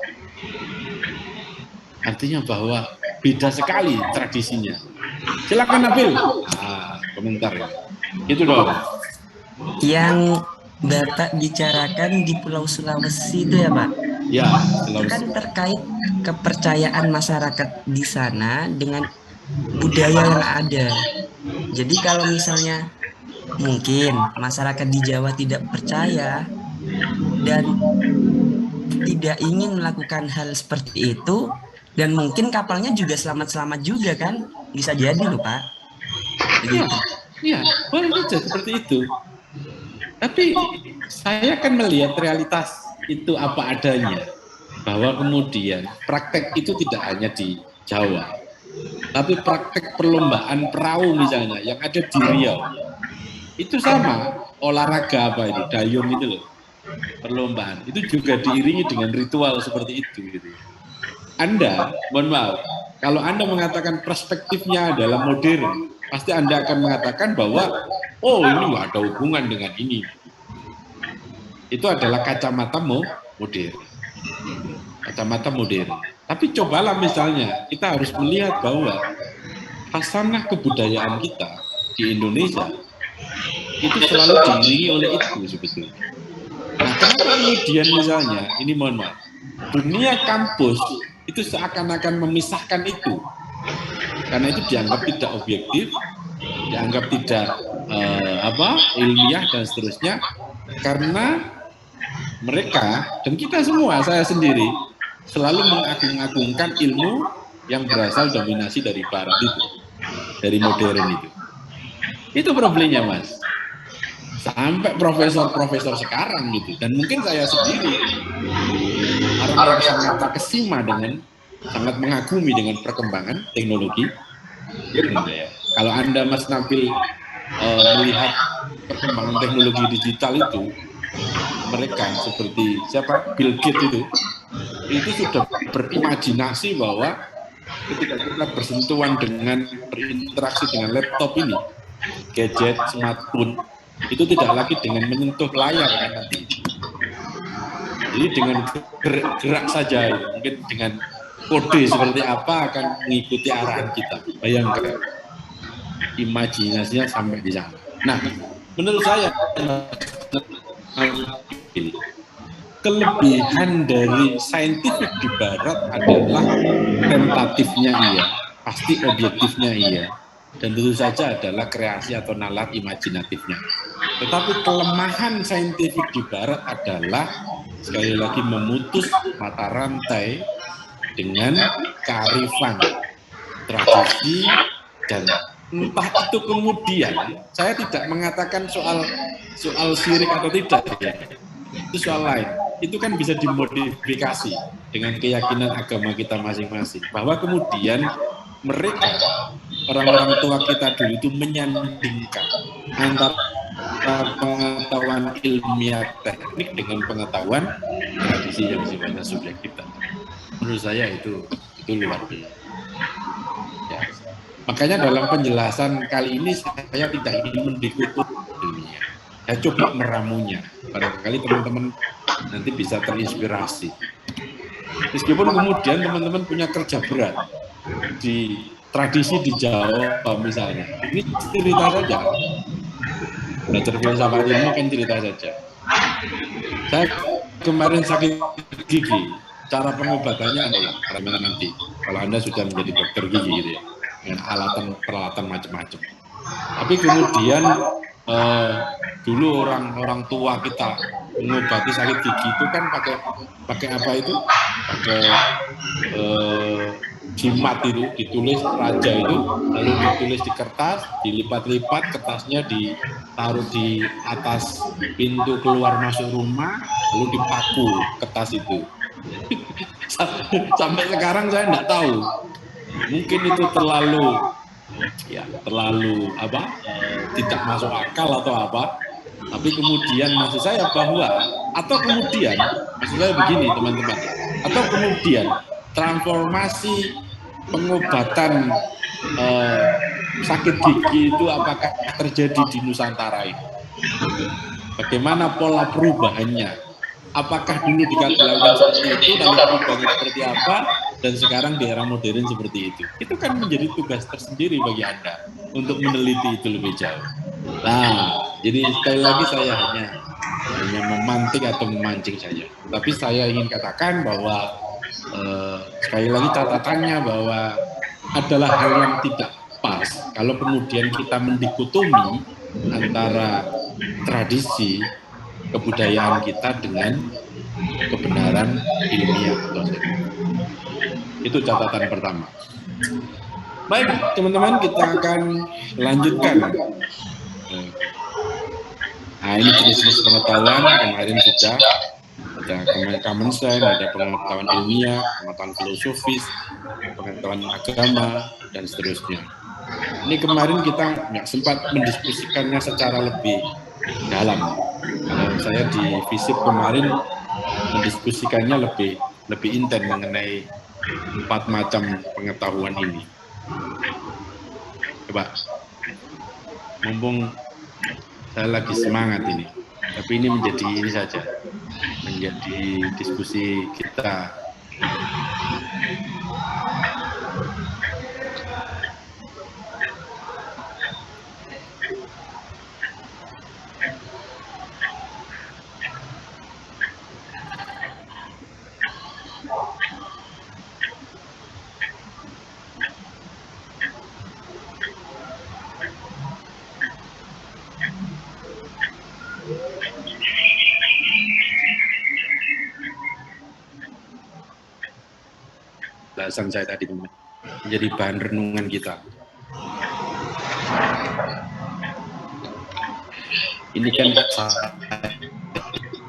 Artinya bahwa beda sekali tradisinya. Silakan Nabil. Komentar ya. Itu dong. Yang Bapak bicarakan di Pulau Sulawesi itu ya Pak? Ya, Itu kan terkait kepercayaan masyarakat di sana dengan budaya yang ada. Jadi kalau misalnya mungkin masyarakat di Jawa tidak percaya dan tidak ingin melakukan hal seperti itu, dan mungkin kapalnya juga selamat-selamat juga kan? Bisa jadi loh Pak. Iya, boleh saja seperti itu. Tapi saya kan melihat realitas itu apa adanya. Bahwa kemudian praktek itu tidak hanya di Jawa. Tapi praktek perlombaan perahu misalnya yang ada di Riau. Itu sama, olahraga apa itu, dayung itu loh. Perlombaan, itu juga diiringi dengan ritual seperti itu gitu. Anda, mohon maaf, kalau Anda mengatakan perspektifnya adalah modern, pasti Anda akan mengatakan bahwa, oh ini nggak ada hubungan dengan ini. Itu adalah kacamata modern. Kacamata modern. Tapi cobalah misalnya, kita harus melihat bahwa hasanah kebudayaan kita di Indonesia, itu selalu diiringi oleh itu sebetulnya. Nah, kenapa kemudian misalnya, ini mohon maaf, dunia kampus itu seakan-akan memisahkan itu, karena itu dianggap tidak objektif, dianggap tidak ilmiah dan seterusnya, karena mereka dan kita semua, saya sendiri, selalu mengagung-agungkan ilmu yang berasal dominasi dari barat itu, dari modern itu. Itu problemnya Mas. Sampai profesor-profesor sekarang gitu, dan mungkin saya sendiri orang-orang sangat terkesima dengan, sangat mengagumi dengan perkembangan teknologi. Ya. Kalau Anda Mas Nabil melihat perkembangan teknologi digital itu, mereka seperti siapa, Bill Gates itu sudah berimajinasi bahwa ketika kita bersentuhan dengan, berinteraksi dengan laptop ini, gadget, smartphone, itu tidak lagi dengan menyentuh layar kan nanti. Jadi dengan gerak saja, mungkin dengan kode seperti apa akan mengikuti arahan kita. Bayangkan, imajinasinya sampai di sana. Nah, menurut saya kelebihan dari saintifik di Barat adalah tentatifnya iya, pasti objektifnya iya, dan tentu saja adalah kreasi atau nalar imajinatifnya. Tetapi kelemahan saintifik di Barat adalah sekali lagi memutus mata rantai dengan kearifan, tradisi, dan entah itu kemudian, saya tidak mengatakan soal syirik atau tidak ya, itu soal lain. Itu kan bisa dimodifikasi dengan keyakinan agama kita masing-masing, bahwa kemudian mereka, orang-orang tua kita dulu itu menyandingkan antara pengetahuan pengetahuan ilmiah teknik dengan pengetahuan tradisi yang sifatnya subjektif. Menurut saya itu luar biasa. Ya. Makanya dalam penjelasan kali ini saya tidak ingin mendikutip ilmiah. Saya coba meramunya. Barangkali teman-teman nanti bisa terinspirasi. Meskipun kemudian teman-teman punya kerja berat di tradisi di Jawa misalnya. Ini cerita saja. Belajar filsafat ilmu kan cerita saja. Saya kemarin sakit gigi. Cara pengobatannya adalah karena nanti kalau Anda sudah menjadi dokter gigi gitu ya, dengan peralatan macam-macam. Tapi kemudian dulu orang tua kita mengobati sakit gigi itu kan pakai apa itu? Pakai jimat itu, ditulis raja itu, lalu ditulis di kertas, dilipat-lipat, kertasnya ditaruh di atas pintu keluar masuk rumah, lalu dipaku kertas itu. Sampai sekarang saya tidak tahu, mungkin itu terlalu tidak masuk akal atau apa. Tapi kemudian maksud saya begini teman-teman, atau kemudian transformasi pengobatan sakit gigi itu apakah terjadi di Nusantara ini? Bagaimana pola perubahannya? Apakah dulu dilakukan seperti itu, lalu perubahannya seperti apa, dan sekarang di era modern seperti itu? Itu kan menjadi tugas tersendiri bagi Anda untuk meneliti itu lebih jauh. Nah, jadi sekali lagi saya hanya memantik atau memancing saja. Tapi saya ingin katakan bahwa sekali lagi catatannya bahwa adalah hal yang tidak pas kalau kemudian kita mendikotomi antara tradisi kebudayaan kita dengan kebenaran ilmiah atau itu catatan pertama. Baik teman-teman, kita akan lanjutkan. Nah ini jenis-jenis pengetahuan kemarin sudah ada common sense, ada pengetahuan ilmiah, pengetahuan filosofis, pengetahuan agama, dan seterusnya. Ini kemarin kita nggak sempat mendiskusikannya secara lebih dalam. Kalau saya di FISIP kemarin mendiskusikannya lebih intens mengenai 4 macam pengetahuan ini. Coba, mumpung saya lagi semangat ini, tapi ini menjadi diskusi kita. Bahasan saya tadi menjadi bahan renungan kita. Ini kan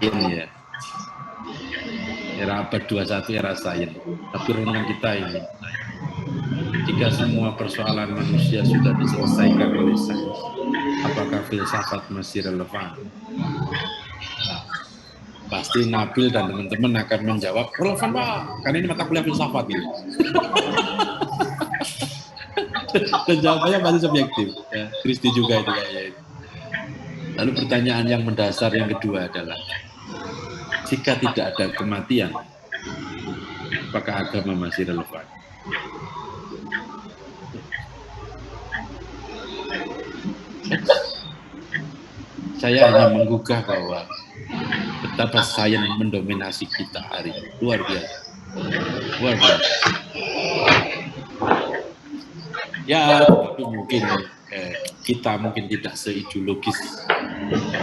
ini ya, era abad 21 era sains, tapi renungan kita ini, jika semua persoalan manusia sudah diselesaikan oleh sains, apakah filsafat masih relevan? Pasti Nabil dan teman-teman akan menjawab, relevan Pak, karena ini mata kuliah filsafat ini. Dan jawabannya pasti subjektif. Ya, Kristi juga itu kayaknya. Lalu pertanyaan yang mendasar yang kedua adalah, jika tidak ada kematian, apakah agama masih relevan? Saya hanya menggugah bahwa betapa sains mendominasi kita hari ini. Luar biasa. Luar biasa. Ya, tapi mungkin kita mungkin tidak seideologis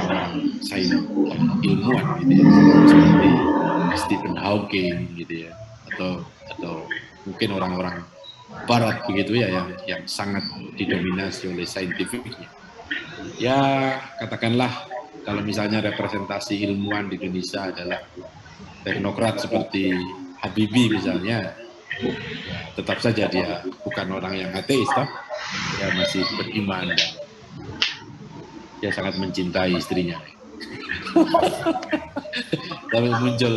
orang sains ilmuwan gitu ya, seperti Stephen Hawking gitu ya, atau mungkin orang-orang barat begitu ya yang sangat didominasi oleh saintifiknya. Ya, katakanlah kalau misalnya representasi ilmuwan di Indonesia adalah teknokrat seperti Habibie misalnya, tetap saja dia bukan orang yang ateis, dia masih beriman dan dia sangat mencintai istrinya. Tapi muncul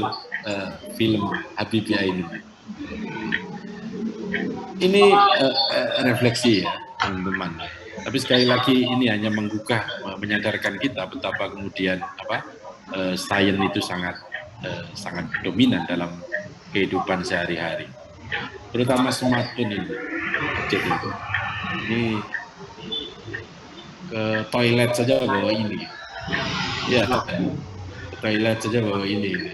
film Habibie Ainun. Ini refleksi ya teman-teman. Tapi sekali lagi ini hanya menggugah, menyadarkan kita betapa kemudian sains itu sangat dominan dalam kehidupan sehari-hari. Terutama smartphone ini. Jadi ini ke toilet saja bawa ini. Ya, ke toilet saja bawa ini.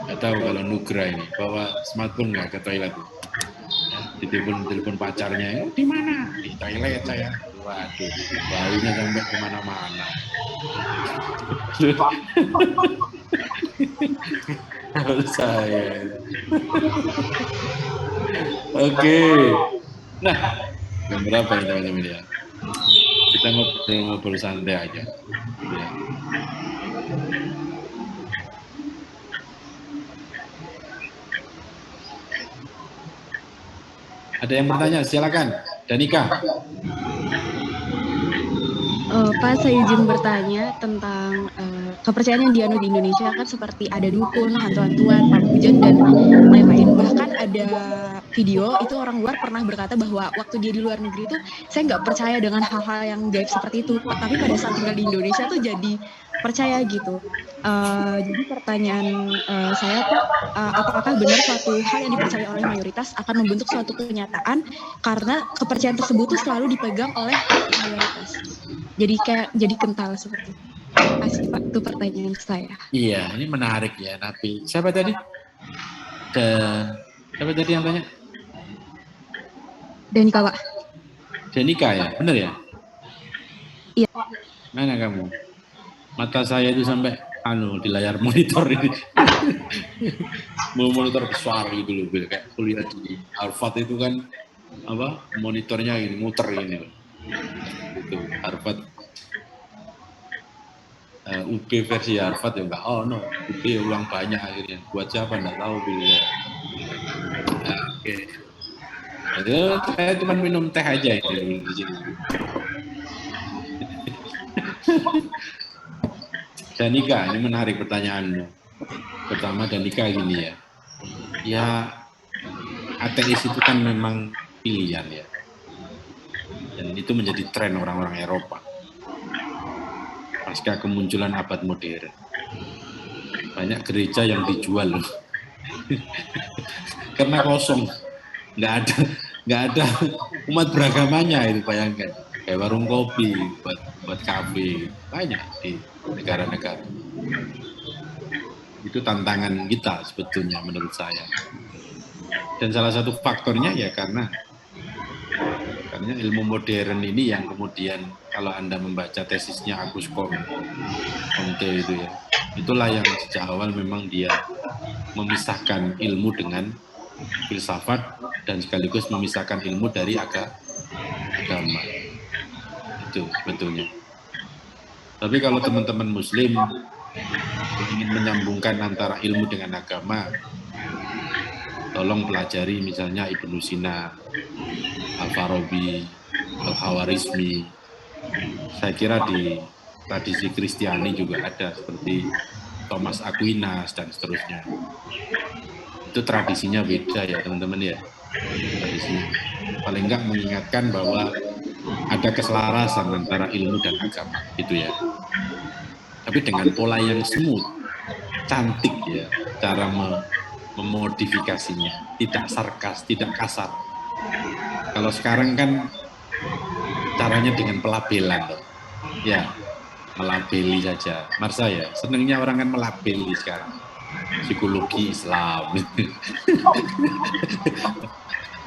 Nggak tahu kalau Nugra ini bawa smartphone nggak ke toilet. Ditelepon pacarnya, di mana? Di toilet saya. Waduh, baunya sampai kemana-mana. Harus saya. Oke. Nah, jam berapa ini teman-teman ya? Kita ngobrol santai aja. Ya. Ada yang bertanya? Silakan, Danika. Pak, saya izin bertanya tentang kepercayaan yang dianut di Indonesia kan seperti ada dukun, hantu-hantuan, pamujan, dan lain-lain. Bahkan ada video itu orang luar pernah berkata bahwa waktu dia di luar negeri itu saya nggak percaya dengan hal-hal yang gaib seperti itu. Tapi pada saat tinggal di Indonesia tuh jadi percaya gitu. Jadi pertanyaan saya Pak, apakah benar suatu hal yang dipercaya oleh mayoritas akan membentuk suatu kenyataan karena kepercayaan tersebut tuh selalu dipegang oleh mayoritas? Jadi kental seperti itu. Masih Pak, itu pertanyaan saya. Iya, ini menarik ya, Nabi. Siapa tadi? Siapa tadi yang tanya? Danika, Pak. Danika ya, benar ya? Iya. Mana kamu? Mata saya itu sampai di layar monitor ini. Monitor besar gitu loh, kayak kuliah di Harvard itu kan monitornya ini muter ini loh. Itu Harvard UB versi Harvard ya enggak, UB uang banyak akhirnya, buat siapa enggak tahu pilih. Oke. Jadi saya cuma minum teh aja ini di sini. Danika, ini menarik pertanyaanmu. Pertama Danika gini ya. Ya ateis itu kan memang pilihan ya. Dan itu menjadi tren orang-orang Eropa. Pasca kemunculan abad modern. Banyak gereja yang dijual loh. Karena kosong. Nggak ada umat beragamanya itu, bayangkan. Kayak warung kopi, buat kafe. Banyak di negara-negara. Itu tantangan kita sebetulnya menurut saya. Dan salah satu faktornya ya karena ilmu modern ini yang kemudian kalau Anda membaca tesisnya Agus Comte itu ya, itulah yang sejak awal memang dia memisahkan ilmu dengan filsafat dan sekaligus memisahkan ilmu dari agama. Itu sebetulnya. Tapi kalau teman-teman Muslim ingin menyambungkan antara ilmu dengan agama, tolong pelajari misalnya Ibnu Sina, Al-Farabi, Al-Khawarizmi. Saya kira di tradisi Kristiani juga ada seperti Thomas Aquinas dan seterusnya. Itu tradisinya beda ya teman-teman ya. Tradisinya. Paling enggak mengingatkan bahwa ada keselarasan antara ilmu dan agama, gitu ya. Tapi dengan pola yang smooth, cantik ya, cara memodifikasinya, tidak sarkas, tidak kasar. Kalau sekarang kan caranya dengan pelabelan, ya, melabeli saja. Marsa ya, senangnya orang kan melabeli sekarang. Psikologi Islam.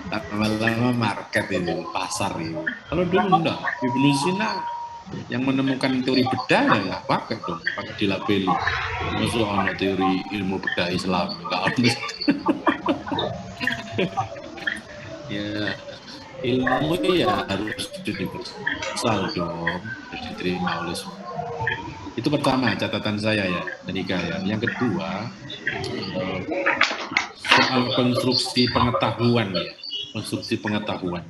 Lama-lama market ini, pasar ini. Kalau dulu enggak, Ibnu Sina yang menemukan teori bedah ya nggak pakai dong, pakai dilabeli. Maksud ada teori ilmu bedah Islam, enggak ada. Ya, ilmu ya harus universal dong, harus diterima oleh semua. Itu pertama catatan saya ya, Danika ya. Yang kedua, soal konstruksi pengetahuan ya. Konstruksi pengetahuan.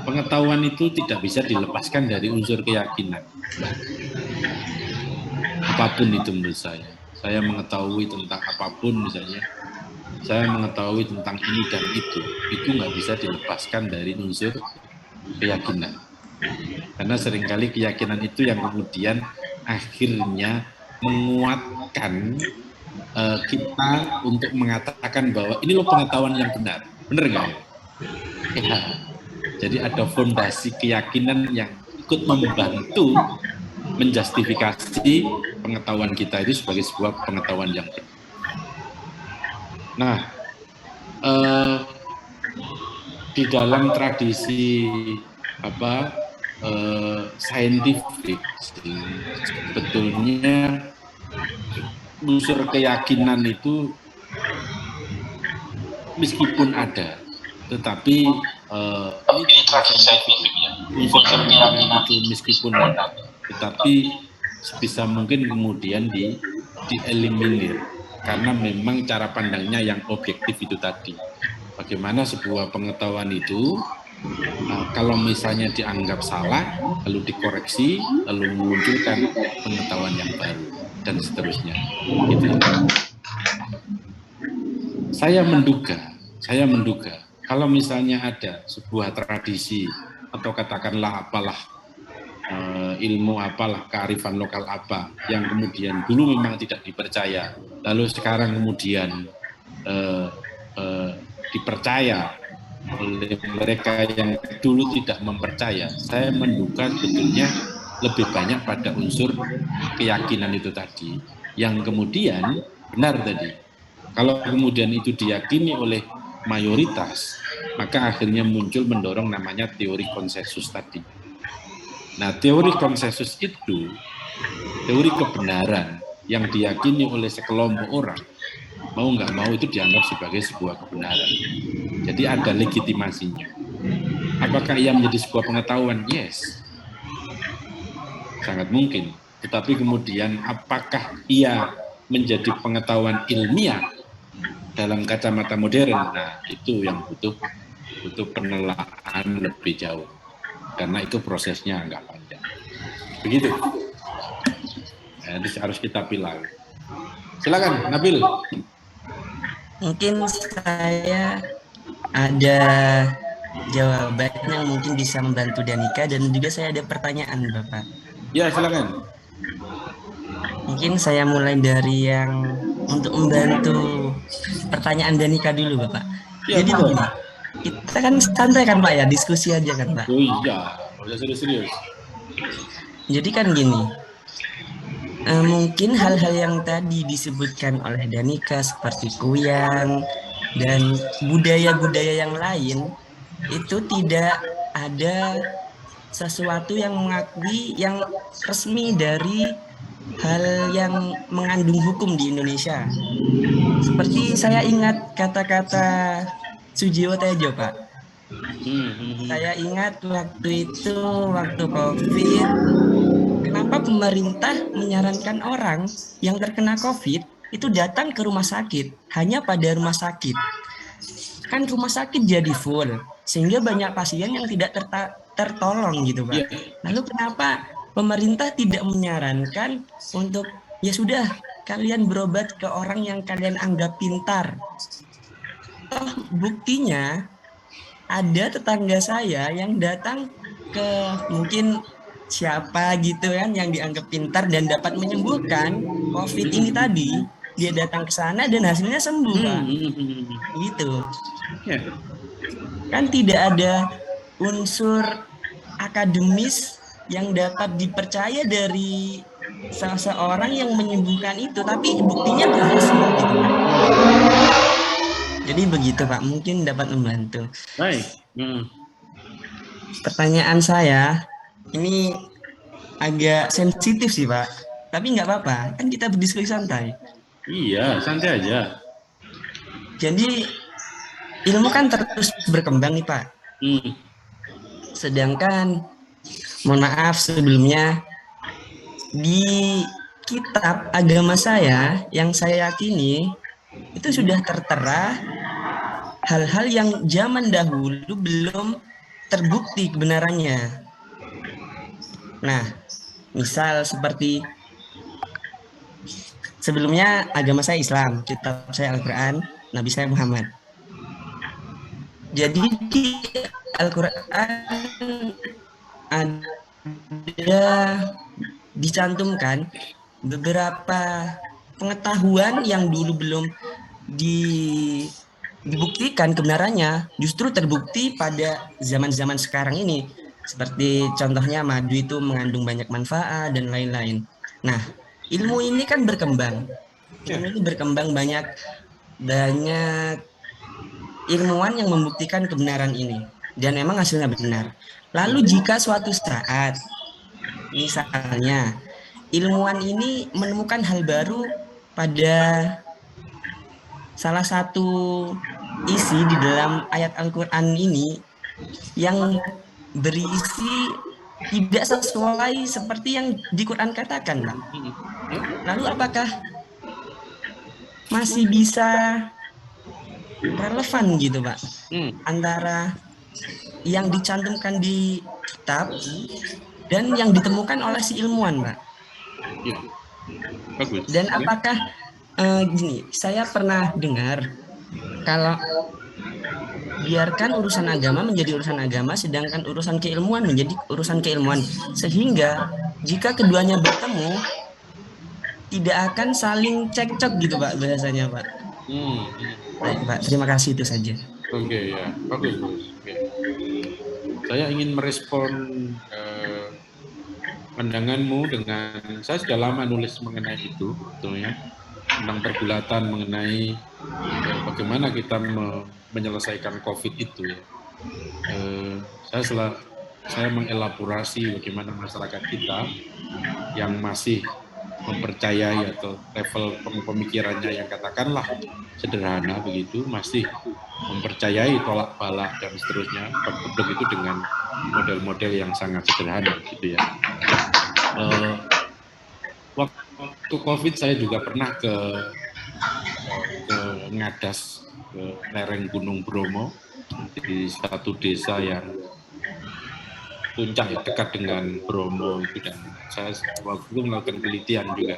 Pengetahuan itu tidak bisa dilepaskan dari unsur keyakinan. apapun itu menurut saya. Saya mengetahui tentang apapun misalnya, saya mengetahui tentang ini dan itu nggak bisa dilepaskan dari unsur keyakinan. Karena seringkali keyakinan itu yang kemudian akhirnya menguatkan kita untuk mengatakan bahwa ini loh pengetahuan yang benar. Benar nggak? Ya. Jadi ada fondasi keyakinan yang ikut membantu menjustifikasi pengetahuan kita itu sebagai sebuah pengetahuan yang benar. Nah, di dalam tradisi saintifik sebetulnya unsur keyakinan itu meskipun ada, tetapi ini saintifik ya. Unsur keyakinan itu meskipun ada, tetapi sebisa mungkin kemudian dieliminir karena memang cara pandangnya yang objektif itu tadi. Bagaimana sebuah pengetahuan itu kalau misalnya dianggap salah, lalu dikoreksi, lalu memunculkan pengetahuan yang baru dan seterusnya. Gitu. Saya menduga kalau misalnya ada sebuah tradisi atau katakanlah apalah ilmu apalah, kearifan lokal apa yang kemudian dulu memang tidak dipercaya, lalu sekarang kemudian dipercaya oleh mereka yang dulu tidak mempercaya. Saya menduga sebetulnya lebih banyak pada unsur keyakinan itu tadi, yang kemudian benar tadi. Kalau kemudian itu diyakini oleh mayoritas, maka akhirnya muncul mendorong namanya teori konsensus tadi. Nah, teori konsensus itu, teori kebenaran yang diyakini oleh sekelompok orang, mau nggak mau itu dianggap sebagai sebuah kebenaran. Jadi ada legitimasinya. Apakah ia menjadi sebuah pengetahuan? Yes. Sangat mungkin. Tetapi kemudian apakah ia menjadi pengetahuan ilmiah dalam kacamata modern? Nah, itu yang butuh penelaahan lebih jauh. Karena itu prosesnya agak panjang. Begitu. Jadi harus kita pilih. Silakan, Nabil. Mungkin saya ada jawaban yang mungkin bisa membantu Danika, dan juga saya ada pertanyaan, Bapak. Ya, silakan. Mungkin saya mulai dari yang untuk membantu pertanyaan Danika dulu, Bapak. Ya, jadi begini, kita kan santai kan Pak ya, diskusi aja kan Pak. Oh iya, udah serius. Jadi kan gini, mungkin hal-hal yang tadi disebutkan oleh Danika seperti kuyang dan budaya-budaya yang lain, itu tidak ada sesuatu yang mengakui yang resmi dari hal yang mengandung hukum di Indonesia. Seperti saya ingat kata-kata Sujiwo Tejo, Pak. Saya ingat waktu itu, waktu COVID, kenapa pemerintah menyarankan orang yang terkena COVID itu datang ke rumah sakit, hanya pada rumah sakit. Kan rumah sakit jadi full, sehingga banyak pasien yang tidak tertolong gitu, Pak. Lalu kenapa pemerintah tidak menyarankan untuk, ya sudah, kalian berobat ke orang yang kalian anggap pintar. Toh buktinya ada tetangga saya yang datang ke mungkin siapa gitu kan yang dianggap pintar dan dapat menyembuhkan COVID ini tadi. Dia datang ke sana dan hasilnya sembuh, Pak. Gitu. Kan tidak ada unsur akademis yang dapat dipercaya dari seseorang yang menyembuhkan itu, tapi buktinya berhasil gitu, Pak. Jadi begitu, Pak, mungkin dapat membantu. Baik. Pertanyaan saya ini agak sensitif sih, Pak, tapi nggak apa-apa, kan kita berdiskusi santai. Iya, santai aja. Jadi ilmu kan terus berkembang nih, Pak. Sedangkan, mohon maaf sebelumnya, di kitab agama saya yang saya yakini itu sudah tertera hal-hal yang zaman dahulu belum terbukti kebenarannya. Nah, misal seperti Sebelumnya agama saya Islam, kitab saya Al-Quran, Nabi saya Muhammad. Jadi di Al-Quran ada dicantumkan beberapa pengetahuan yang dulu belum dibuktikan kebenarannya, justru terbukti pada zaman-zaman sekarang ini. Seperti contohnya madu itu mengandung banyak manfaat dan lain-lain. Nah, ilmu ini kan berkembang. Ilmu ini berkembang, banyak ilmuwan yang membuktikan kebenaran ini. Dan memang hasilnya benar. Lalu jika suatu saat, misalnya, ilmuwan ini menemukan hal baru pada salah satu isi di dalam ayat Al-Quran ini yang berisi tidak sesuai seperti yang di Quran katakan, Pak. Lalu apakah masih bisa relevan gitu, Pak, antara yang dicantumkan di kitab dan yang ditemukan oleh si ilmuwan, Pak? Ya, bagus. Dan apakah gini, saya pernah dengar kalau biarkan urusan agama menjadi urusan agama, sedangkan urusan keilmuan menjadi urusan keilmuan, sehingga jika keduanya bertemu tidak akan saling cekcok gitu, Pak, bahasanya, Pak. Baik, Pak, terima kasih, itu saja. Oke, ya, bagus. Oke. Saya ingin merespon pandanganmu dengan, saya sudah lama nulis mengenai itu, betulnya, tentang pergulatan mengenai bagaimana kita menyelesaikan COVID itu, ya. Saya mengelaborasi bagaimana masyarakat kita yang masih mempercayai atau level pemikirannya yang katakanlah sederhana begitu, masih mempercayai tolak balak dan seterusnya, begitu dengan model-model yang sangat sederhana gitu, ya. Waktu COVID saya juga pernah ke Ngadas, ke lereng Gunung Bromo, di satu desa yang puncak, ya, dekat dengan Bromo itu, dan saya waktu itu melakukan penelitian juga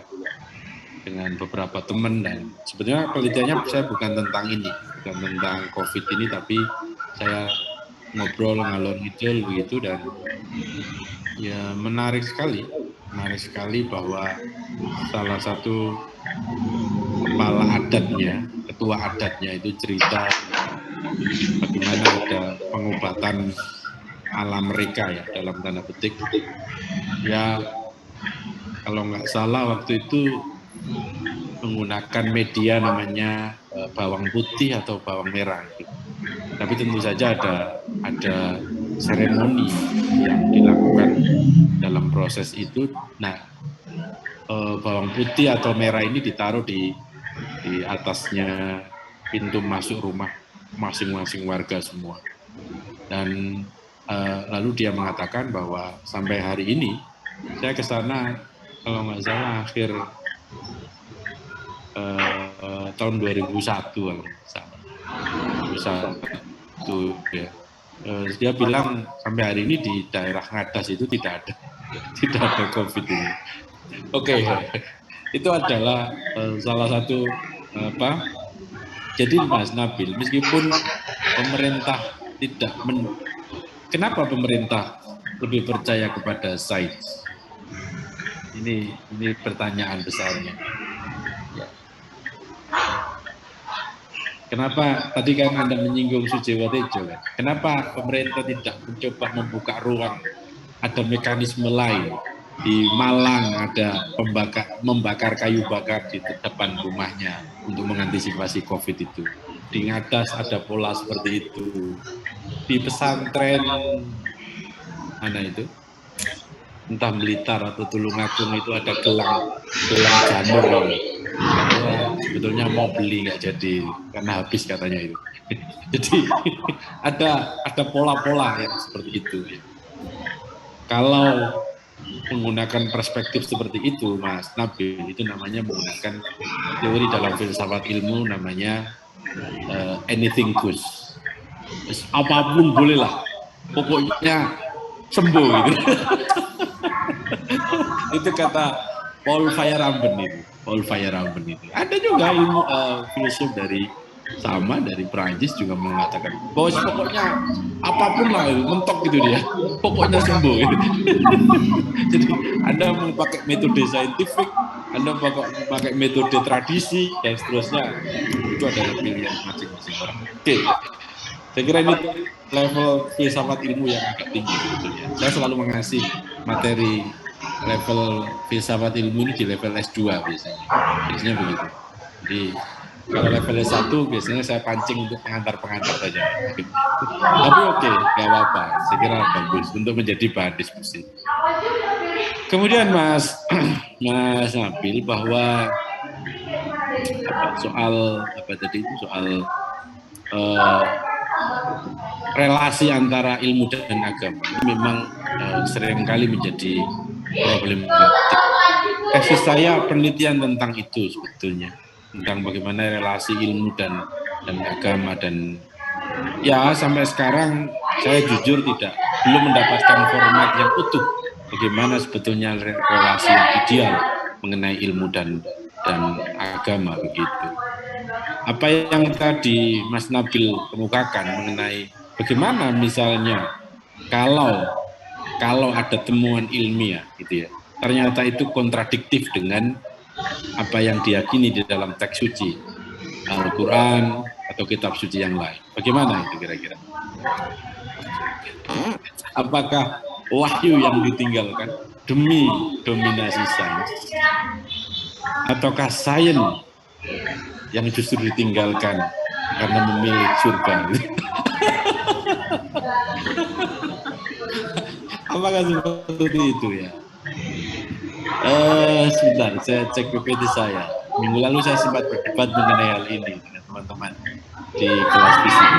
dengan beberapa teman, dan sebenarnya penelitiannya saya bukan tentang ini, bukan tentang COVID ini, tapi saya ngobrol ngalor ngidul begitu, dan ya menarik sekali bahwa salah satu kepala adatnya, ketua adatnya itu cerita bagaimana ada pengobatan ala mereka, ya, dalam tanda petik, ya kalau nggak salah waktu itu menggunakan media namanya bawang putih atau bawang merah gitu. Tapi tentu saja ada seremoni yang dilakukan dalam proses itu. Nah, bawang putih atau merah ini ditaruh di atasnya pintu masuk rumah masing-masing warga semua. Dan lalu dia mengatakan bahwa sampai hari ini, saya ke sana kalau nggak salah akhir tahun 2001 kalau nggak salah. 2001 ya. Dia bilang sampai hari ini di daerah Ngadas itu tidak ada COVID ini. Oke. Itu adalah salah satu jadi Mas Nabil, meskipun pemerintah tidak kenapa pemerintah lebih percaya kepada sains? Ini pertanyaan besarnya. Ya. Kenapa tadi kan Anda menyinggung Sujiwo Tejo, kan? Kenapa pemerintah tidak mencoba membuka ruang? Ada mekanisme lain. Di Malang ada membakar kayu bakar di depan rumahnya untuk mengantisipasi COVID itu. Di Ngadas ada pola seperti itu. Di pesantren mana itu? Entah Blitar atau Tulungagung itu ada gelang janur. Sebetulnya mau beli nggak jadi karena habis katanya itu. Jadi ada pola-pola yang seperti itu. Kalau menggunakan perspektif seperti itu, Mas Nabil, itu namanya menggunakan teori dalam filsafat ilmu namanya anything goes. Apapun bolehlah, pokoknya sembuh gitu. Itu kata Paul Feyerabend itu. Ada juga ilmu filsuf dari Prancis juga mengatakan bahwa pokoknya apapun lah mentok gitu dia, pokoknya sembuh. Gitu. Jadi Anda mau pakai metode saintifik, Anda pakai metode tradisi dan seterusnya, itu adalah pilihan masing-masing orang. Oke. Saya kira ini level filsafat ilmu yang agak tinggi sebetulnya. Saya selalu mengasih materi level filsafat ilmu ini di level S2 biasanya begitu. Jadi kalau level S1 biasanya saya pancing untuk pengantar saja. Tapi oke, nggak apa-apa. Saya kira bagus untuk menjadi bahan diskusi. Kemudian Mas Nabil bahwa soal relasi antara ilmu dan agama ini memang seringkali menjadi problematik. Tesis saya penelitian tentang itu sebetulnya, tentang bagaimana relasi ilmu dan agama, dan ya sampai sekarang saya jujur belum mendapatkan format yang utuh bagaimana sebetulnya relasi yang ideal mengenai ilmu dan agama begitu. Apa yang tadi Mas Nabil kemukakan mengenai bagaimana misalnya kalau ada temuan ilmiah gitu ya, ternyata itu kontradiktif dengan apa yang diyakini di dalam teks suci Al-Quran atau kitab suci yang lain. Bagaimana itu kira-kira? Apakah wahyu yang ditinggalkan demi dominasi sains, ataukah sains yang justru ditinggalkan karena memilih surga? Apakah seperti itu ya? Sebentar, saya cek PPT saya. Minggu lalu saya sempat berdebat mengenai hal ini dengan teman-teman di kelas fisik.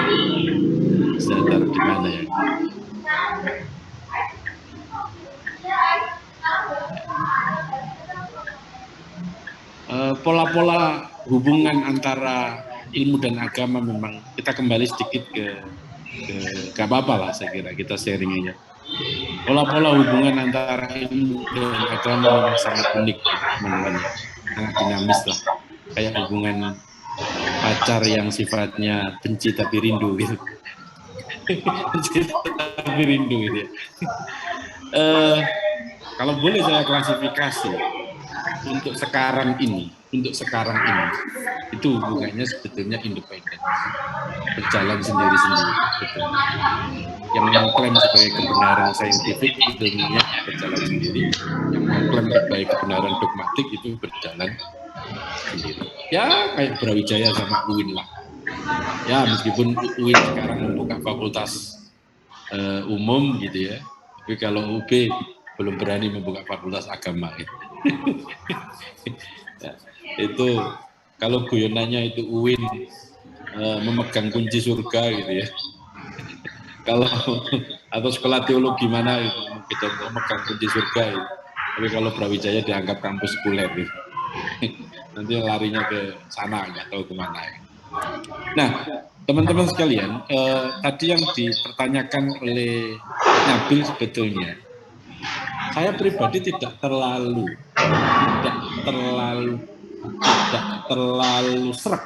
Saya taruh di mana ya? Pola-pola hubungan antara ilmu dan agama memang kita kembali sedikit ke gak apa-apa lah, saya kira kita sharing aja. Pola-pola hubungan antara ilmu dan agama memang sangat unik, teman-teman, sangat dinamis lah, kayak hubungan pacar yang sifatnya benci tapi rindu gitu. Benci tapi rindu gitu ya. Kalau boleh saya klasifikasi untuk sekarang ini itu hubungannya sebetulnya independen, berjalan sendiri-sendiri. Yang mengklaim sebagai kebenaran saintifik ilmunya berjalan sendiri, yang mengklaim sebagai kebenaran dogmatik itu berjalan sendiri. Ya kayak Brawijaya sama UIN lah. Ya meskipun UIN sekarang membuka fakultas umum gitu ya, tapi kalau UB belum berani membuka fakultas agama gitu. Ya, itu kalau guyonannya itu UIN memegang kunci surga gitu ya. Kalau atau sekolah teologi mana itu kita memegang kunci surga gitu. Tapi kalau Brawijaya dianggap kampus sekuler gitu. Nanti larinya ke sana nggak tahu kemana. Nah, teman-teman sekalian, tadi yang dipertanyakan oleh Nabil sebetulnya, saya pribadi tidak terlalu sreg.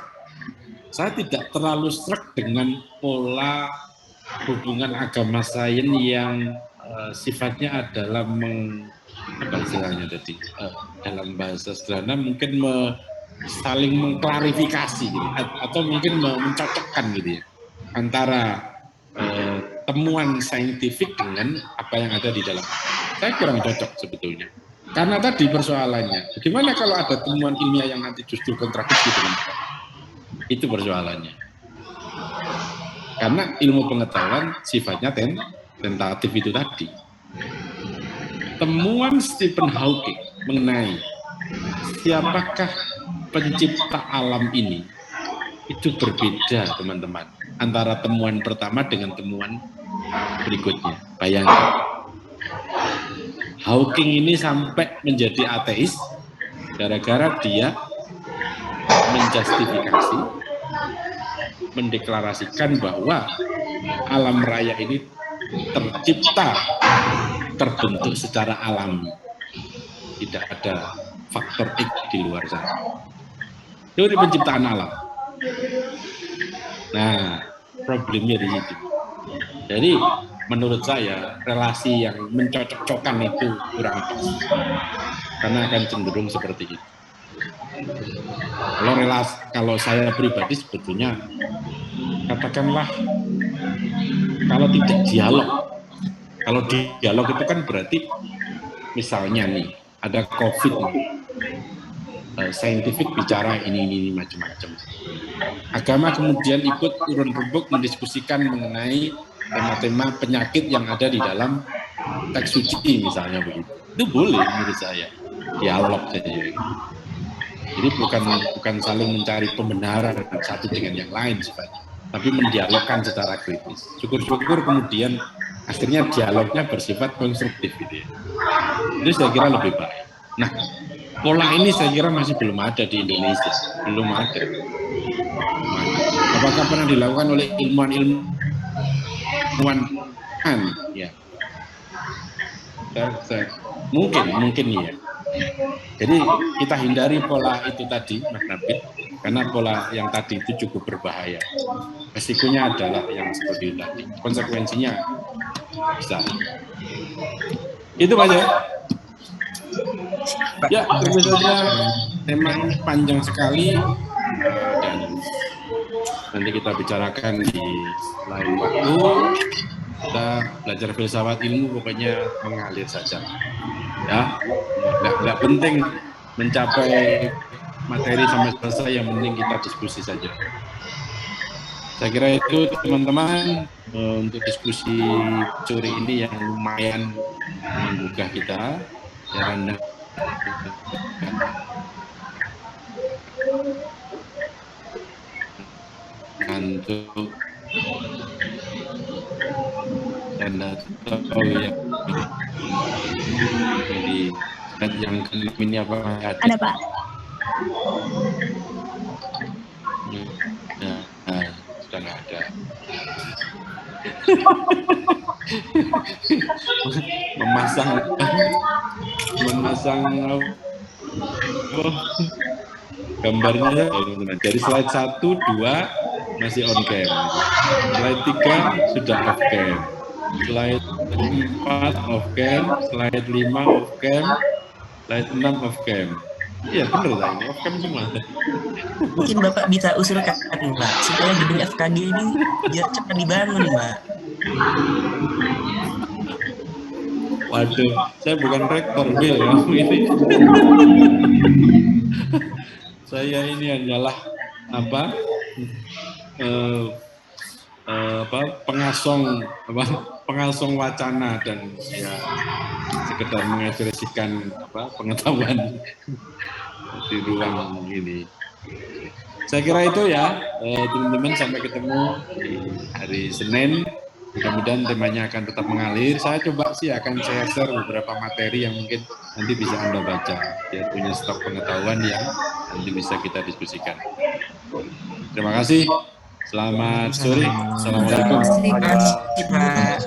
Saya tidak terlalu sreg dengan pola hubungan agama sains yang sifatnya adalah dalam bahasa sederhana mungkin saling mengklarifikasi gitu, atau mungkin mencocokkan gitu ya antara temuan saintifik dengan apa yang ada di dalam. Saya kurang cocok sebetulnya. Karena tadi persoalannya, bagaimana kalau ada temuan ilmiah yang nanti justru kontradiksi dengan itu persoalannya. Karena ilmu pengetahuan sifatnya tentatif itu tadi. Temuan Stephen Hawking mengenai siapakah pencipta alam ini itu berbeda, teman-teman, antara temuan pertama dengan temuan berikutnya. Bayangkan, Hawking ini sampai menjadi ateis gara-gara dia menjustifikasi, mendeklarasikan bahwa alam raya ini terbentuk secara alami. Tidak ada faktor X di luar sana. Teori penciptaan alam. Nah, problemnya di situ. Jadi menurut saya relasi yang mencocok-cokan itu kurang pas, karena akan cenderung seperti itu. Kalau saya pribadi sebetulnya katakanlah kalau tidak dialog, kalau dialog itu kan berarti misalnya nih ada COVID nih, saintifik bicara ini macam-macam. Agama kemudian ikut turun rembuk mendiskusikan mengenai tema-tema penyakit yang ada di dalam teks suci misalnya begitu. Itu boleh menurut saya dialog saja. Jadi bukan saling mencari pembenaran satu dengan yang lain sifatnya, tapi mendialogkan secara kritis. Syukur-syukur kemudian akhirnya dialognya bersifat konstruktif gitu ya. Itu saya kira lebih baik. Nah, pola ini saya kira masih belum ada di Indonesia, belum ada. Apakah pernah dilakukan oleh ilmuwan? Ya, mungkin ya. Jadi kita hindari pola itu tadi, Mas Nabil, karena pola yang tadi itu cukup berbahaya. Resikonya adalah yang seperti tadi. Konsekuensinya besar. Itu aja. Ya, tentu saja tema ini panjang sekali dan nanti kita bicarakan di lain waktu. Kita belajar filsafat ilmu pokoknya mengalir saja. Ya, nggak penting mencapai materi sampai selesai, yang penting kita diskusi saja. Saya kira itu teman-teman untuk diskusi sore ini yang lumayan menggugah kita. Ya, Anda untuk Anda tahu ya. Jadi yang ini apa ada Pak? Nah, sudah nggak ada. memasang gambarnya dari slide 1, 2 masih on cam, slide 3 sudah off cam, slide 4 off cam, slide 5 off cam, slide 6 off cam. Iya benar lah, ini off cam semua. Mungkin Bapak bisa usulkan Pak, supaya gedung FKG ini biar cepat dibangun Pak. Waduh, saya bukan rektor Bill ya ini. Saya ini hanyalah pengasong wacana dan ya sekedar mengekspresikan pengetahuan di ruang ini. Saya kira itu ya, teman-teman, sampai ketemu di hari Senin. Mudah-mudahan temanya akan tetap mengalir. Saya coba sih akan saya share beberapa materi yang mungkin nanti bisa Anda baca. Dia punya stok pengetahuan yang nanti bisa kita diskusikan. Terima kasih. Selamat sore. Assalamualaikum. Terima kasih Pak.